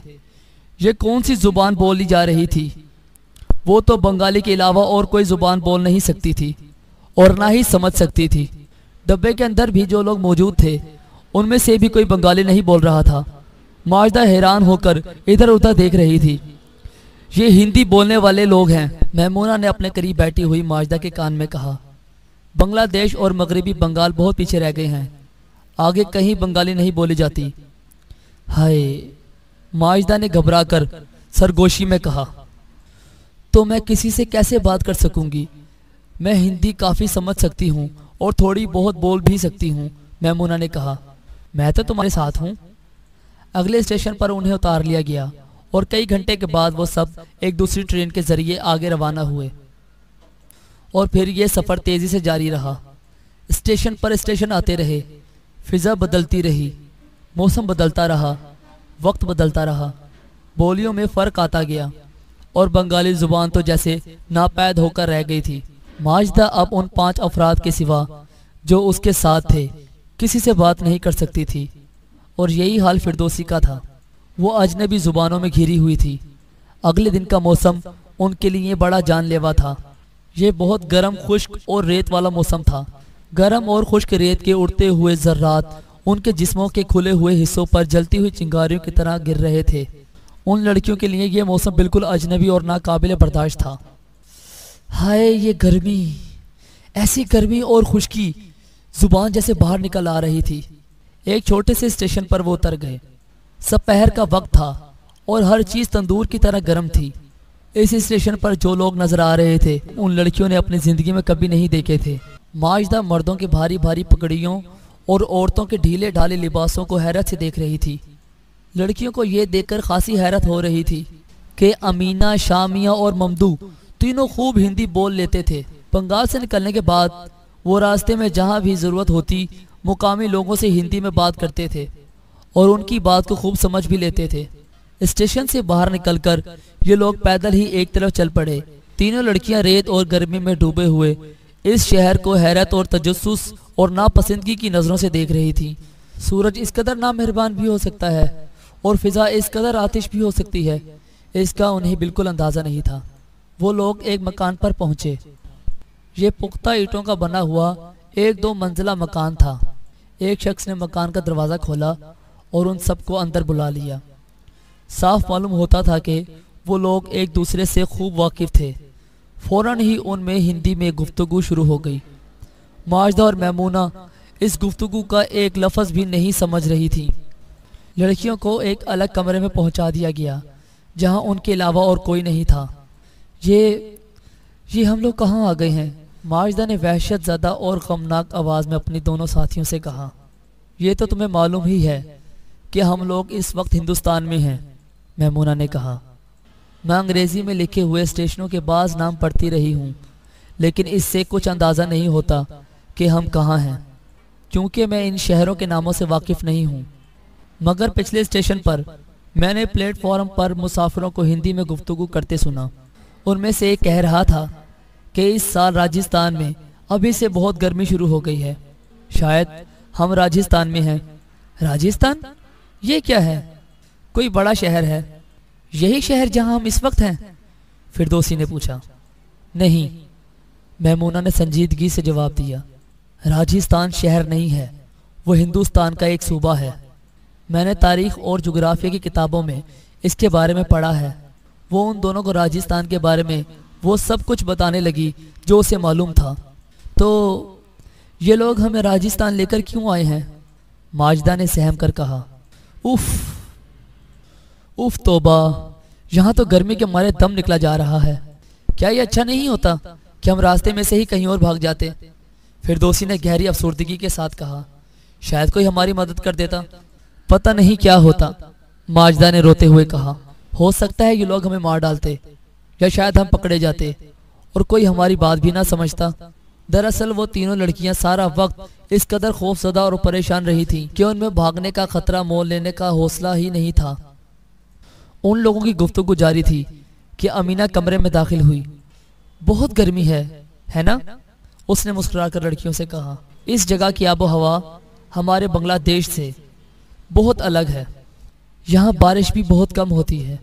Speaker 1: یہ کون سی زبان بولی جا رہی تھی؟ وہ تو بنگالی کے علاوہ اور کوئی زبان بول نہیں سکتی تھی اور نہ ہی سمجھ سکتی تھی۔ ڈبے کے اندر بھی جو لوگ موجود تھے ان میں سے بھی کوئی بنگالی نہیں بول رہا تھا۔ ماجدہ حیران ہو کر ادھر ادھر دیکھ رہی تھی۔ یہ ہندی بولنے والے لوگ ہیں، میمونہ نے اپنے قریب بیٹھی ہوئی ماجدہ کے کان میں کہا۔ بنگلہ دیش اور مغربی بنگال بہت پیچھے رہ گئے ہیں، آگے کہیں بنگالی نہیں بولی جاتی۔ ہائے، ماجدہ نے گھبرا کر سرگوشی میں کہا، تو میں کسی سے کیسے بات کر سکوں گی؟ میں ہندی کافی سمجھ سکتی ہوں اور تھوڑی بہت بول بھی سکتی ہوں، میمونہ نے کہا۔ میں تو تمہارے ساتھ ہوں۔ اگلے اسٹیشن پر انہیں اتار لیا گیا اور کئی گھنٹے کے بعد وہ سب ایک دوسری ٹرین کے ذریعے آگے روانہ ہوئے اور پھر یہ سفر تیزی سے جاری رہا۔ اسٹیشن پر اسٹیشن آتے رہے، فضا بدلتی رہی، موسم بدلتا رہا، وقت بدلتا رہا، بولیوں میں فرق آتا گیا اور بنگالی زبان تو جیسے ناپید ہو کر رہ گئی تھی۔ ماجدہ اب ان 5 افراد کے سوا جو اس کے ساتھ تھے کسی سے بات نہیں کر سکتی تھی، اور یہی حال فردوسی کا تھا۔ وہ اجنبی زبانوں میں گھری ہوئی تھی۔ اگلے دن کا موسم ان کے لیے بڑا جان لیوا تھا۔ یہ بہت گرم، خشک اور ریت والا موسم تھا۔ گرم اور خشک ریت کے اڑتے ہوئے ذرات ان کے جسموں کے کھلے ہوئے حصوں پر جلتی ہوئی چنگاریوں کی طرح گر رہے تھے۔ ان لڑکیوں کے لیے یہ موسم بالکل اجنبی اور ناقابل برداشت تھا۔ ہائے یہ گرمی، ایسی گرمی اور خشکی، زبان جیسے باہر نکل آ رہی تھی۔ ایک چھوٹے سے اسٹیشن پر وہ اتر گئے۔ سپہر کا وقت تھا اور ہر چیز تندور کی طرح گرم تھی۔ اس اسٹیشن پر جو لوگ نظر آ رہے تھے ان لڑکیوں نے اپنی زندگی میں کبھی نہیں دیکھے تھے۔ ماجدہ مردوں کے بھاری بھاری پگڑیوں اور عورتوں کے ڈھیلے ڈھالے لباسوں کو حیرت سے دیکھ رہی تھی۔ لڑکیوں کو یہ دیکھ کر خاصی حیرت ہو رہی تھی کہ امینہ، شامیہ اور ممدو تینوں خوب ہندی بول لیتے تھے۔ بنگال سے نکلنے کے بعد وہ راستے میں جہاں بھی ضرورت ہوتی مقامی لوگوں سے ہندی میں بات کرتے تھے اور ان کی بات کو خوب سمجھ بھی لیتے تھے۔ اسٹیشن سے باہر نکل کر یہ لوگ پیدل ہی ایک طرف چل پڑے۔ تینوں لڑکیاں ریت اور گرمی میں ڈوبے ہوئے اس شہر کو حیرت اور تجسس اور ناپسندگی کی نظروں سے دیکھ رہی تھی۔ سورج اس قدر نامہربان بھی ہو سکتا ہے اور فضا اس قدر آتش بھی ہو سکتی ہے، اس کا انہیں بالکل اندازہ نہیں تھا۔ وہ لوگ ایک مکان پر پہنچے۔ یہ پختہ اینٹوں کا بنا ہوا ایک 2 منزلہ مکان تھا۔ ایک شخص نے مکان کا دروازہ کھولا اور ان سب کو اندر بلا لیا۔ صاف معلوم ہوتا تھا کہ وہ لوگ ایک دوسرے سے خوب واقف تھے۔ فوراً ہی ان میں ہندی میں گفتگو شروع ہو گئی۔ ماجدہ اور میمونہ اس گفتگو کا ایک لفظ بھی نہیں سمجھ رہی تھی۔ لڑکیوں کو ایک الگ کمرے میں پہنچا دیا گیا جہاں ان کے علاوہ اور کوئی نہیں تھا۔ یہ ہم لوگ کہاں آ گئے ہیں؟ ماجدہ نے وحشت زدہ اور غمناک آواز میں اپنی دونوں ساتھیوں سے کہا۔ یہ تو تمہیں معلوم ہی ہے کہ ہم لوگ اس وقت ہندوستان میں ہیں، میمونہ نے کہا۔ میں انگریزی میں لکھے ہوئے اسٹیشنوں کے بعض نام پڑھتی رہی ہوں، لیکن اس سے کچھ اندازہ نہیں ہوتا کہ ہم کہاں ہیں، کیونکہ میں ان شہروں کے ناموں سے واقف نہیں ہوں۔ مگر پچھلے اسٹیشن پر میں نے پلیٹ فارم پر مسافروں کو ہندی میں گفتگو کرتے سنا۔ ان میں سے ایک کہہ رہا تھا کہ اس سال راجستھان میں ابھی سے بہت گرمی شروع ہو گئی ہے۔ شاید ہم راجستھان میں ہیں۔ راجستھان؟ یہ کیا ہے؟ کوئی بڑا شہر ہے؟ یہی شہر جہاں ہم اس وقت ہیں؟ فردوسی نے پوچھا۔ نہیں، میمونہ نے سنجیدگی سے جواب دیا۔ راجستھان شہر نہیں ہے، وہ ہندوستان کا ایک صوبہ ہے۔ میں نے تاریخ اور جغرافیہ کی کتابوں میں اس کے بارے میں پڑھا ہے۔ وہ ان دونوں کو راجستھان کے بارے میں وہ سب کچھ بتانے لگی جو اسے معلوم تھا۔ تو یہ لوگ ہمیں راجستھان لے کر کیوں آئے ہیں؟ ماجدہ نے سہم کر کہا۔ اف توبہ، یہاں تو گرمی کے مارے دم نکلا جا رہا ہے۔ کیا یہ اچھا نہیں ہوتا کہ ہم راستے میں سے ہی کہیں اور بھاگ جاتے؟ فردوسی نے گہری افسردگی کے ساتھ کہا۔ شاید کوئی ہماری مدد کر دیتا۔ پتہ نہیں کیا ہوتا، ماجدہ نے روتے ہوئے کہا۔ ہو سکتا ہے یہ لوگ ہمیں مار ڈالتے، یا شاید ہم پکڑے جاتے اور کوئی ہماری بات بھی نہ سمجھتا۔ دراصل وہ تینوں لڑکیاں سارا وقت اس قدر خوف زدہ اور پریشان رہی تھیں کہ ان میں بھاگنے کا خطرہ مول لینے کا حوصلہ ہی نہیں تھا۔ ان لوگوں کی گفتگو جاری تھی کہ امینہ کمرے میں داخل ہوئی۔ بہت گرمی ہے نا؟ اس نے مسکرا کر لڑکیوں سے کہا۔ اس جگہ کی آب و ہوا ہمارے بنگلہ دیش سے بہت الگ ہے۔ یہاں بارش بھی بہت کم ہوتی ہے۔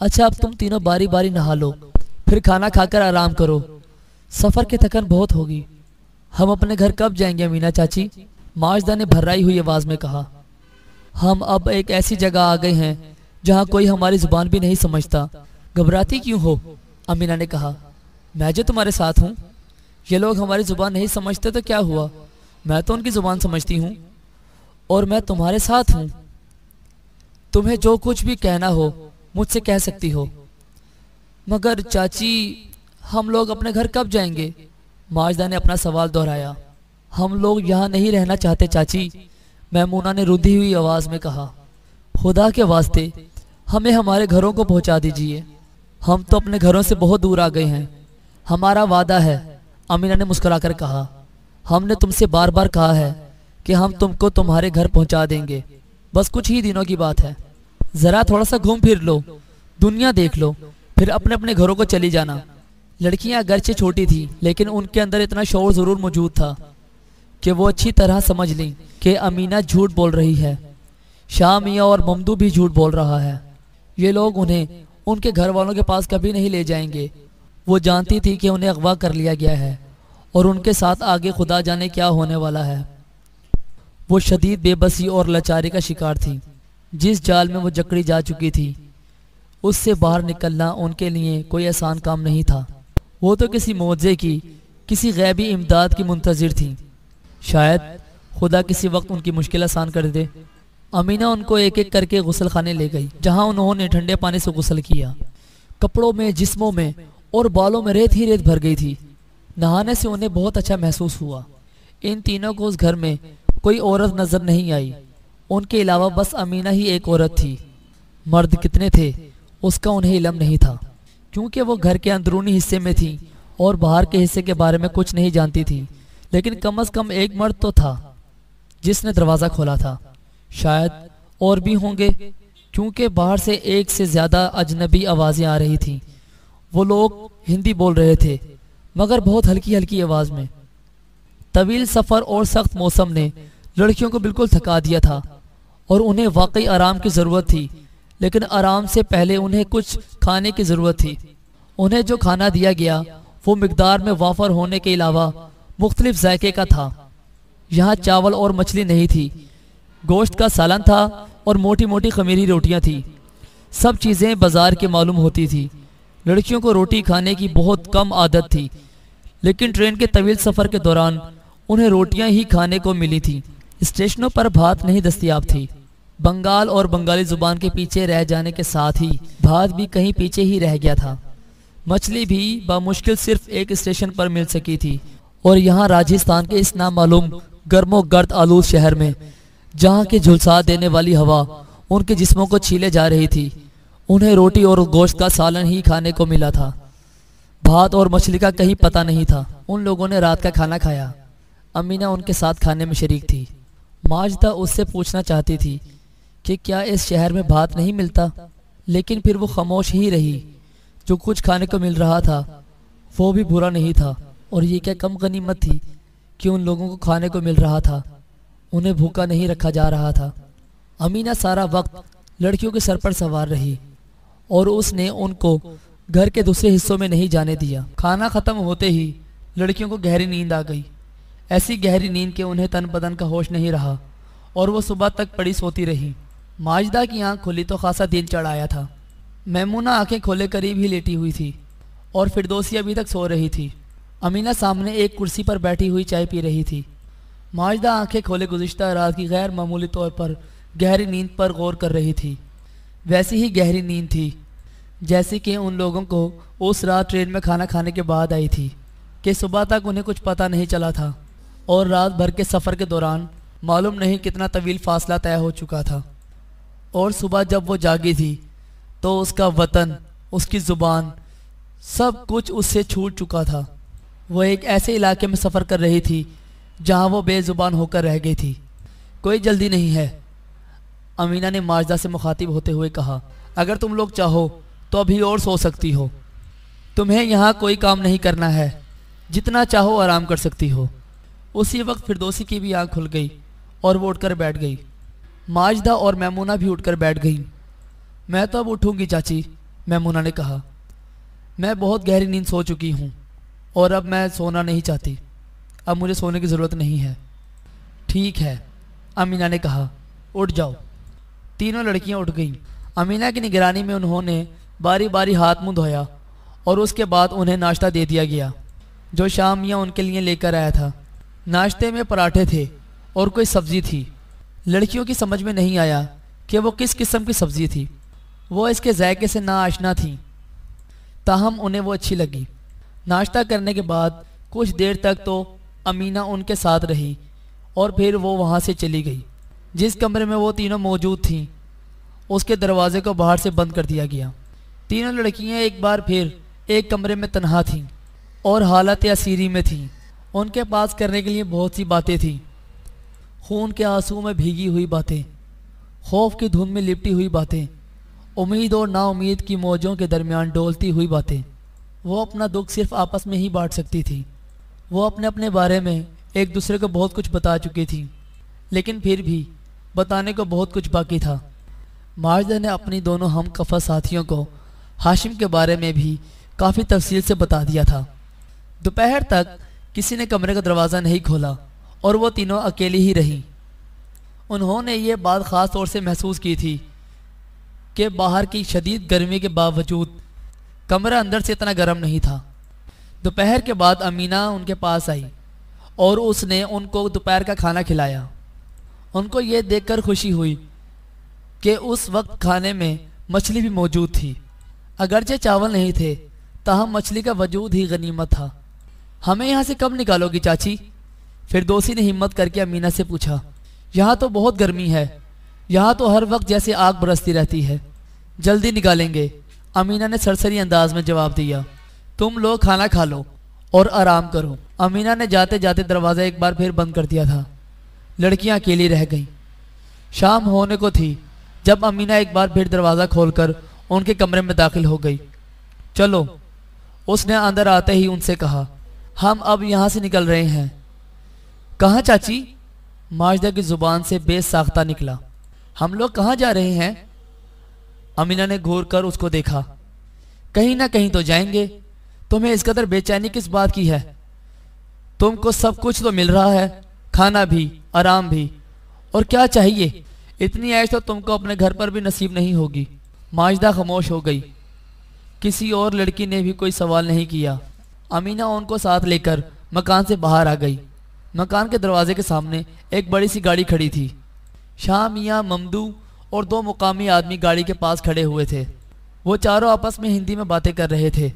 Speaker 1: اچھا، اب تم تینوں باری باری نہا لو، پھر کھانا کھا کر آرام کرو۔ سفر کی تھکن بہت ہوگی۔ ہم اپنے گھر کب جائیں گے امینا چاچی؟ ماجدہ نے بھرائی ہوئی آواز میں کہا۔ ہم اب ایک ایسی جگہ آ گئے ہیں جہاں کوئی ہماری زبان بھی نہیں سمجھتا۔ گھبراتی کیوں ہو؟ امینا نے کہا۔ میں جو تمہارے ساتھ ہوں۔ یہ لوگ ہماری زبان نہیں سمجھتے تو کیا ہوا؟ میں تو ان کی زبان سمجھتی ہوں اور میں تمہارے ساتھ ہوں۔ تمہیں جو کچھ بھی کہنا ہو مجھ سے کہہ سکتی ہو۔ مگر چاچی، ہم لوگ اپنے گھر کب جائیں گے؟ ماجدہ نے اپنا سوال دہرایا۔ ہم لوگ یہاں نہیں رہنا چاہتے چاچی، میمونہ نے رودھی ہوئی آواز میں کہا۔ خدا کے واسطے ہمیں ہمارے گھروں کو پہنچا دیجیے۔ ہم تو اپنے گھروں سے بہت دور آ گئے ہیں۔ ہمارا وعدہ ہے، امینا نے مسکرا کر کہا۔ ہم نے تم سے بار بار کہا ہے کہ ہم تم کو تمہارے گھر پہنچا دیں گے، بس کچھ ہی دنوں کی بات ہے۔ ذرا تھوڑا سا گھوم پھر لو، دنیا دیکھ لو، پھر اپنے اپنے گھروں کو چلی جانا۔ لڑکیاں اگرچہ چھوٹی تھیں لیکن ان کے اندر اتنا شعور ضرور موجود تھا کہ وہ اچھی طرح سمجھ لیں کہ امینہ جھوٹ بول رہی ہے، شاہ میاں اور ممدو بھی جھوٹ بول رہا ہے۔ یہ لوگ انہیں ان کے گھر والوں کے پاس کبھی نہیں لے جائیں گے۔ وہ جانتی تھی کہ انہیں اغوا کر لیا گیا ہے اور ان کے ساتھ آگے خدا جانے کیا ہونے والا ہے۔ وہ شدید بے بسی اور لاچاری کا شکار تھی۔ جس جال میں وہ جکڑی جا چکی تھی اس سے باہر نکلنا ان کے لیے کوئی آسان کام نہیں تھا۔ وہ تو کسی معجزے کی، کسی غیبی امداد کی منتظر تھیں۔ شاید خدا کسی وقت ان کی مشکل آسان کر دے۔ امینہ ان کو ایک ایک کر کے غسل خانے لے گئی، جہاں انہوں نے ٹھنڈے پانی سے غسل کیا۔ کپڑوں میں، جسموں میں اور بالوں میں ریت ہی ریت بھر گئی تھی۔ نہانے سے انہیں بہت اچھا محسوس ہوا۔ ان تینوں کو اس گھر میں کوئی عورت نظر نہیں آئی، ان کے علاوہ بس امینہ ہی ایک عورت تھی۔ مرد کتنے تھے اس کا انہیں علم نہیں تھا، کیونکہ وہ گھر کے اندرونی حصے میں تھی اور باہر کے حصے کے بارے میں کچھ نہیں جانتی تھی۔ لیکن کم از کم ایک مرد تو تھا جس نے دروازہ کھولا تھا۔ شاید اور بھی ہوں گے، کیونکہ باہر سے ایک سے زیادہ اجنبی آوازیں آ رہی تھیں۔ وہ لوگ ہندی بول رہے تھے، مگر بہت ہلکی ہلکی آواز میں۔ طویل سفر اور سخت موسم نے لڑکیوں کو بالکل تھکا دیا تھا اور انہیں واقعی آرام کی ضرورت تھی، لیکن آرام سے پہلے انہیں کچھ کھانے کی ضرورت تھی۔ انہیں جو کھانا دیا گیا وہ مقدار میں وافر ہونے کے علاوہ مختلف ذائقے کا تھا۔ یہاں چاول اور مچھلی نہیں تھی، گوشت کا سالن تھا اور موٹی موٹی خمیری روٹیاں تھیں۔ سب چیزیں بازار کے معلوم ہوتی تھی۔ لڑکیوں کو روٹی کھانے کی بہت کم عادت تھی، لیکن ٹرین کے طویل سفر کے دوران انہیں روٹیاں ہی کھانے کو ملی تھیں۔ اسٹیشنوں پر بھات نہیں دستیاب تھی۔ بنگال اور بنگالی زبان کے پیچھے رہ جانے کے ساتھ ہی بھات بھی کہیں پیچھے ہی رہ گیا تھا۔ مچھلی بھی بامشکل صرف ایک اسٹیشن پر مل سکی تھی، اور یہاں راجستھان کے اس نامعلوم گرم و گرد آلود شہر میں، جہاں کی جھلسا دینے والی ہوا ان کے جسموں کو چھیلے جا رہی تھی، انہیں روٹی اور گوشت کا سالن ہی کھانے کو ملا تھا۔ بھات اور مچھلی کا کہیں پتہ نہیں تھا۔ ان لوگوں نے رات کا کھانا کھایا۔ امینہ ان کے ساتھ کھانے میں شریک تھی۔ ماجدہ اس سے پوچھنا چاہتی تھی کہ کیا اس شہر میں بھات نہیں ملتا، لیکن پھر وہ خاموش ہی رہی۔ جو کچھ کھانے کو مل رہا تھا وہ بھی برا نہیں تھا، اور یہ کیا کم غنیمت تھی کہ ان لوگوں کو کھانے کو مل رہا تھا، انہیں بھوکا نہیں رکھا جا رہا تھا۔ امینہ سارا وقت لڑکیوں کے سر پر سوار رہی اور اس نے ان کو گھر کے دوسرے حصوں میں نہیں جانے دیا۔ کھانا ختم ہوتے ہی لڑکیوں کو گہری نیند آ گئی، ایسی گہری نیند کہ انہیں تن بدن کا ہوش نہیں رہا، اور وہ صبح تک پڑی سوتی رہی۔ ماجدہ کی آنکھ کھلی تو خاصا دن چڑھ آیا تھا۔ میمونہ آنکھیں کھولے قریب ہی لیٹی ہوئی تھی، اور فردوسی ابھی تک سو رہی تھی۔ امینہ سامنے ایک کرسی پر بیٹھی ہوئی چائے پی رہی تھی۔ ماجدہ آنکھیں کھولے گزشتہ رات کی غیر معمولی طور پر گہری نیند پر غور کر رہی تھی۔ ویسی ہی گہری نیند تھی جیسی کہ ان لوگوں کو اس رات ٹرین میں کھانا کھانے کے بعد آئی تھی، کہ صبح تک انہیں کچھ پتہ نہیں چلا تھا، اور رات بھر کے سفر کے دوران معلوم نہیں کتنا طویل فاصلہ طے ہو چکا تھا، اور صبح جب وہ جاگی تھی تو اس کا وطن، اس کی زبان، سب کچھ اس سے چھوٹ چکا تھا۔ وہ ایک ایسے علاقے میں سفر کر رہی تھی جہاں وہ بے زبان ہو کر رہ گئی تھی۔ کوئی جلدی نہیں ہے، امینہ نے ماجدہ سے مخاطب ہوتے ہوئے کہا۔ اگر تم لوگ چاہو تو ابھی اور سو سکتی ہو، تمہیں یہاں کوئی کام نہیں کرنا ہے، جتنا چاہو آرام کر سکتی ہو۔ اسی وقت فردوسی کی بھی آنکھ کھل گئی اور وہ اٹھ کر بیٹھ گئی۔ ماجدہ اور میمونہ بھی اٹھ کر بیٹھ گئیں۔ میں تو اب اٹھوں گی چاچی، میمونہ نے کہا۔ میں بہت گہری نیند سو چکی ہوں اور اب میں سونا نہیں چاہتی، اب مجھے سونے کی ضرورت نہیں ہے۔ ٹھیک ہے، امینہ نے کہا، اٹھ جاؤ۔ تینوں لڑکیاں اٹھ گئیں۔ امینہ کی نگرانی میں انہوں نے باری باری ہاتھ منہ دھویا، اور اس کے بعد انہیں ناشتہ دے دیا گیا جو شام میاں ان کے لیے لے کر آیا تھا۔ ناشتے میں پراٹھے تھے اور کوئی سبزی تھی۔ لڑکیوں کی سمجھ میں نہیں آیا کہ وہ کس قسم کی سبزی تھی، وہ اس کے ذائقے سے ناآشنا تھیں، تاہم انہیں وہ اچھی لگی۔ ناشتہ کرنے کے بعد کچھ دیر تک تو امینہ ان کے ساتھ رہی، اور پھر وہ وہاں سے چلی گئی۔ جس کمرے میں وہ تینوں موجود تھیں اس کے دروازے کو باہر سے بند کر دیا گیا۔ تینوں لڑکیاں ایک بار پھر ایک کمرے میں تنہا تھیں اور حالت اسیری میں تھیں۔ ان کے پاس کرنے کے لیے بہت سی باتیں تھیں، خون کے آنسو میں بھیگی ہوئی باتیں، خوف کی دھن میں لپٹی ہوئی باتیں، امید اور نا امید کی موجوں کے درمیان ڈولتی ہوئی باتیں۔ وہ اپنا دکھ صرف آپس میں ہی بانٹ سکتی تھی۔ وہ اپنے اپنے بارے میں ایک دوسرے کو بہت کچھ بتا چکی تھیں، لیکن پھر بھی بتانے کو بہت کچھ باقی تھا۔ ماجدہ نے اپنی دونوں ہم کفا ساتھیوں کو ہاشم کے بارے میں بھی کافی تفصیل سے بتا دیا تھا۔ دوپہر تک کسی نے کمرے کا دروازہ نہیں کھولا اور وہ تینوں اکیلی ہی رہیں۔ انہوں نے یہ بات خاص طور سے محسوس کی تھی کہ باہر کی شدید گرمی کے باوجود کمرہ اندر سے اتنا گرم نہیں تھا۔ دوپہر کے بعد امینہ ان کے پاس آئی اور اس نے ان کو دوپہر کا کھانا کھلایا۔ ان کو یہ دیکھ کر خوشی ہوئی کہ اس وقت کھانے میں مچھلی بھی موجود تھی، اگرچہ چاول نہیں تھے، تاہم مچھلی کا وجود ہی غنیمت تھا۔ ہمیں یہاں سے کب نکالو گی چاچی؟ فردوسی نے ہمت کر کے امینہ سے پوچھا۔ یہاں تو بہت گرمی ہے، یہاں تو ہر وقت جیسے آگ برستی رہتی ہے، جلدی نکالیں گے، امینہ نے سرسری انداز میں جواب دیا۔ تم لوگ کھانا کھا لو اور آرام کرو۔ امینہ نے جاتے جاتے دروازہ ایک بار پھر بند کر دیا تھا۔ لڑکیاں اکیلی رہ گئیں۔ شام ہونے کو تھی جب امینہ ایک بار پھر دروازہ کھول کر ان کے کمرے میں داخل ہو گئی۔ چلو، اس نے اندر آتے ہی ان سے کہا، ہم اب یہاں سے نکل رہے ہیں۔ کہاں چاچی؟ ماجدہ کی زبان سے بے ساختہ نکلا۔ ہم لوگ کہاں جا رہے ہیں؟ امینہ نے گھور کر اس کو دیکھا۔ کہیں نہ کہیں تو جائیں گے، تمہیں اس قدر بے چینی کس بات کی ہے؟ تم کو سب کچھ تو مل رہا ہے، کھانا بھی، آرام بھی، اور کیا چاہیے؟ اتنی عیش تو تم کو اپنے گھر پر بھی نصیب نہیں ہوگی۔ ماجدہ خاموش ہو گئی۔ کسی اور لڑکی نے بھی کوئی سوال نہیں کیا۔ امینہ ان کو ساتھ لے کر مکان سے باہر آ گئی۔ مکان کے دروازے کے سامنے ایک بڑی سی گاڑی کھڑی تھی۔ شاہ میاں، ممدو اور دو مقامی آدمی گاڑی کے پاس کھڑے ہوئے تھے۔ وہ چاروں آپس میں ہندی میں باتیں کر رہے تھے۔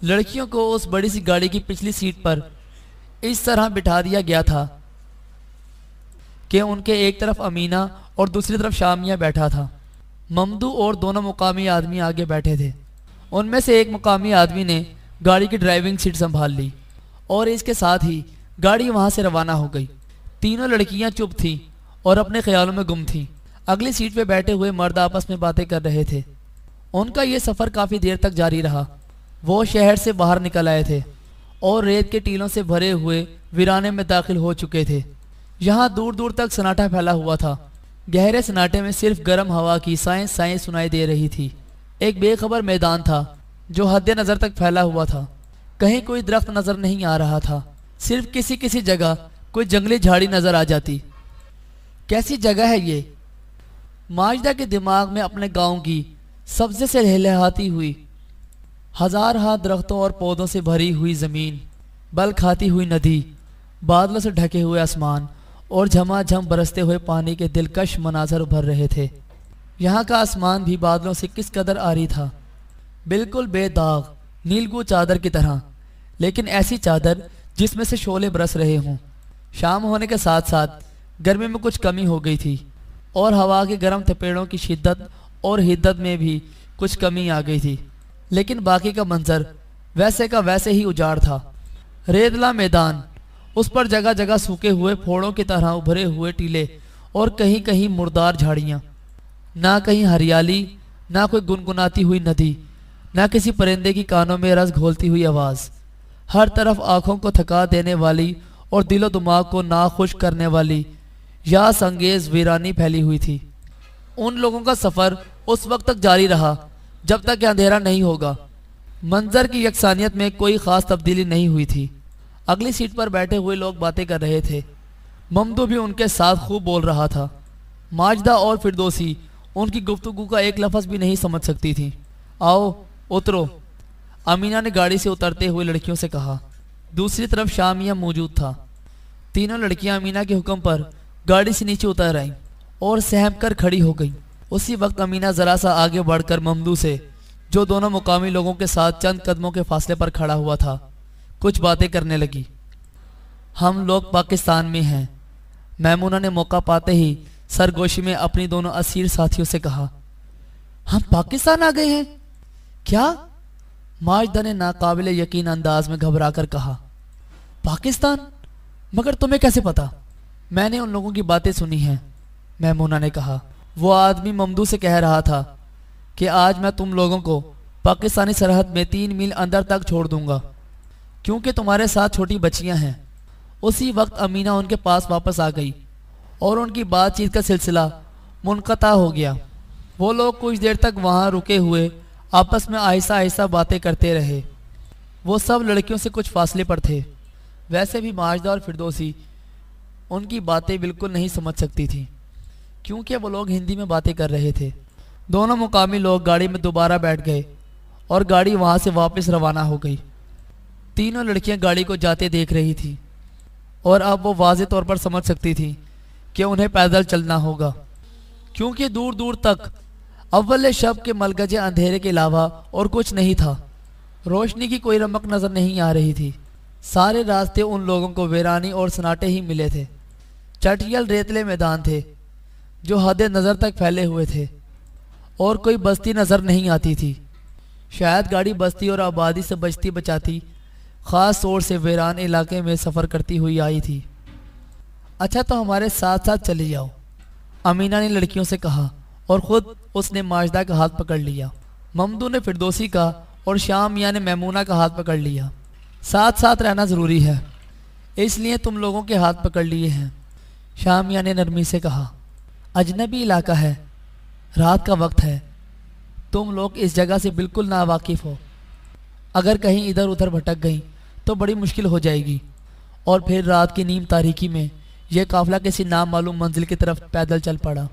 Speaker 1: لڑکیوں کو اس بڑی سی گاڑی کی پچھلی سیٹ پر اس طرح بٹھا دیا گیا تھا کہ ان کے ایک طرف امینہ اور دوسری طرف شاہ میاں بیٹھا تھا۔ ممدو اور دونوں مقامی آدمی آگے بیٹھے تھے۔ ان میں سے ایک مقامی آدمی نے گاڑی کی ڈرائیونگ سیٹ سنبھال لی اور اس کے ساتھ ہی گاڑی وہاں سے روانہ ہو گئی۔ تینوں لڑکیاں چپ تھیں اور اپنے خیالوں میں گم تھیں۔ اگلی سیٹ پہ بیٹھے ہوئے مرد آپس میں باتیں کر رہے تھے۔ ان کا یہ سفر کافی دیر تک جاری رہا۔ وہ شہر سے باہر نکل آئے تھے اور ریت کے ٹیلوں سے بھرے ہوئے ویرانے میں داخل ہو چکے تھے۔ یہاں دور دور تک سناٹا پھیلا ہوا تھا۔ گہرے سناٹے میں صرف گرم ہوا کی سائیں سائیں سنائی دے رہی تھی۔ ایک بے خبر میدان تھا جو حد نظر تک پھیلا ہوا تھا۔ کہیں کوئی درخت نظر نہیں آ رہا تھا، صرف کسی کسی جگہ کوئی جنگلی جھاڑی نظر آ جاتی۔ کیسی جگہ ہے یہ؟ ماجدہ کے دماغ میں اپنے گاؤں کی سبزے سے لہلہاتی ہوئی ہزار ہاں درختوں اور پودوں سے بھری ہوئی زمین، بل کھاتی ہوئی ندی، بادلوں سے ڈھکے ہوئے آسمان اور جھما جھم برستے ہوئے پانی کے دلکش مناظر ابھر رہے تھے۔ یہاں کا آسمان بھی بادلوں سے کس قدر عاری تھا، بالکل بے داغ نیلگو چادر کی طرح، لیکن ایسی چادر جس میں سے شعلے برس رہے ہوں۔ شام ہونے کے ساتھ ساتھ گرمی میں کچھ کمی ہو گئی تھی اور ہوا کے گرم تپیڑوں کی شدت اور حدت میں بھی کچھ کمی آ گئی تھی، لیکن باقی کا منظر ویسے کا ویسے ہی اجاڑ تھا۔ ریتلا میدان، اس پر جگہ جگہ سوکھے ہوئے پھوڑوں کی طرح ابھرے ہوئے ٹیلے اور کہیں کہیں مردار جھاڑیاں، نہ کہیں ہریالی، نہ کوئی گنگناتی ہوئی ندی، نہ کسی پرندے کی کانوں میں رس گھولتی ہوئی آواز۔ ہر طرف آنکھوں کو تھکا دینے والی اور دل و دماغ کو ناخوش کرنے والی یاس انگیز ویرانی پھیلی ہوئی تھی۔ ان لوگوں کا سفر اس وقت تک جاری رہا جب تک کہ اندھیرا نہیں ہوگا۔ منظر کی یکسانیت میں کوئی خاص تبدیلی نہیں ہوئی تھی۔ اگلی سیٹ پر بیٹھے ہوئے لوگ باتیں کر رہے تھے۔ ممدو بھی ان کے ساتھ خوب بول رہا تھا۔ ماجدہ اور فردوسی ان کی گفتگو کا ایک لفظ بھی نہیں سمجھ سکتی تھی۔ آؤ اترو، امینہ نے گاڑی سے اترتے ہوئے لڑکیوں سے کہا۔ دوسری طرف شاہ میاں موجود تھا۔ تینوں لڑکیاں امینہ کے حکم پر گاڑی سے نیچے اتر آئیں اور سہم کر کھڑی ہو گئیں۔ اسی وقت امینہ ذرا سا آگے بڑھ کر ممدو سے، جو دونوں مقامی لوگوں کے ساتھ چند قدموں کے فاصلے پر کھڑا ہوا تھا، کچھ باتیں کرنے لگی۔ ہم لوگ پاکستان میں ہیں، میمونہ نے موقع پاتے ہی سرگوشی میں اپنی دونوں اسیر ساتھیوں سے کہا۔ ہم پاکستان آ گئے ہیں؟ کیا؟ ماجدہ نے ناقابل یقین انداز میں گھبرا کر کہا۔ پاکستان؟ مگر تمہیں کیسے پتا؟ میں نے ان لوگوں کی باتیں سنی ہیں، میمونہ نے کہا۔ وہ آدمی ممدو سے کہہ رہا تھا کہ آج میں تم لوگوں کو پاکستانی سرحد میں 3 میل اندر تک چھوڑ دوں گا، کیونکہ تمہارے ساتھ چھوٹی بچیاں ہیں، اسی وقت امینہ ان کے پاس واپس آ گئی اور ان کی بات چیت کا سلسلہ منقطع ہو گیا۔ وہ لوگ کچھ دیر تک وہاں رکے ہوئے آپس میں آہستہ آہستہ باتیں کرتے رہے۔ وہ سب لڑکیوں سے کچھ فاصلے پر تھے، ویسے بھی ماجدہ اور فردوسی ان کی باتیں بالکل نہیں سمجھ سکتی تھی کیونکہ وہ لوگ ہندی میں باتیں کر رہے تھے۔ دونوں مقامی لوگ گاڑی میں دوبارہ بیٹھ گئے اور گاڑی وہاں سے واپس روانہ ہو گئی۔ تینوں لڑکیاں گاڑی کو جاتے دیکھ رہی تھی اور اب وہ واضح طور پر سمجھ سکتی تھی کہ انہیں پیدل چلنا ہوگا کیونکہ دور دور تک اول شب کے ملگجے اندھیرے کے علاوہ اور کچھ نہیں تھا۔ روشنی کی کوئی رمق نظر نہیں آ رہی تھی۔ سارے راستے ان لوگوں کو ویرانی اور سناٹے ہی ملے تھے۔ چٹیل ریتلے میدان تھے جو حد نظر تک پھیلے ہوئے تھے اور کوئی بستی نظر نہیں آتی تھی۔ شاید گاڑی بستی اور آبادی سے بچتی بچاتی خاص طور سے ویران علاقے میں سفر کرتی ہوئی آئی تھی۔ اچھا تو ہمارے ساتھ ساتھ چلی جاؤ، امینہ نے لڑکیوں سے کہا اور خود اس نے ماجدہ کا ہاتھ پکڑ لیا۔ ممدو نے فردوسی کا اور شام میاں نے میمونہ کا ہاتھ پکڑ لیا۔ ساتھ ساتھ رہنا ضروری ہے اس لیے تم لوگوں کے ہاتھ پکڑ لیے ہیں، شام میاں نے نرمی سے کہا۔ اجنبی علاقہ ہے، رات کا وقت ہے، تم لوگ اس جگہ سے بالکل ناواقف ہو، اگر کہیں ادھر ادھر بھٹک گئیں تو بڑی مشکل ہو جائے گی۔ اور پھر رات کی نیم تاریکی میں یہ قافلہ کسی نامعلوم منزل کی طرف پیدل چل پڑا۔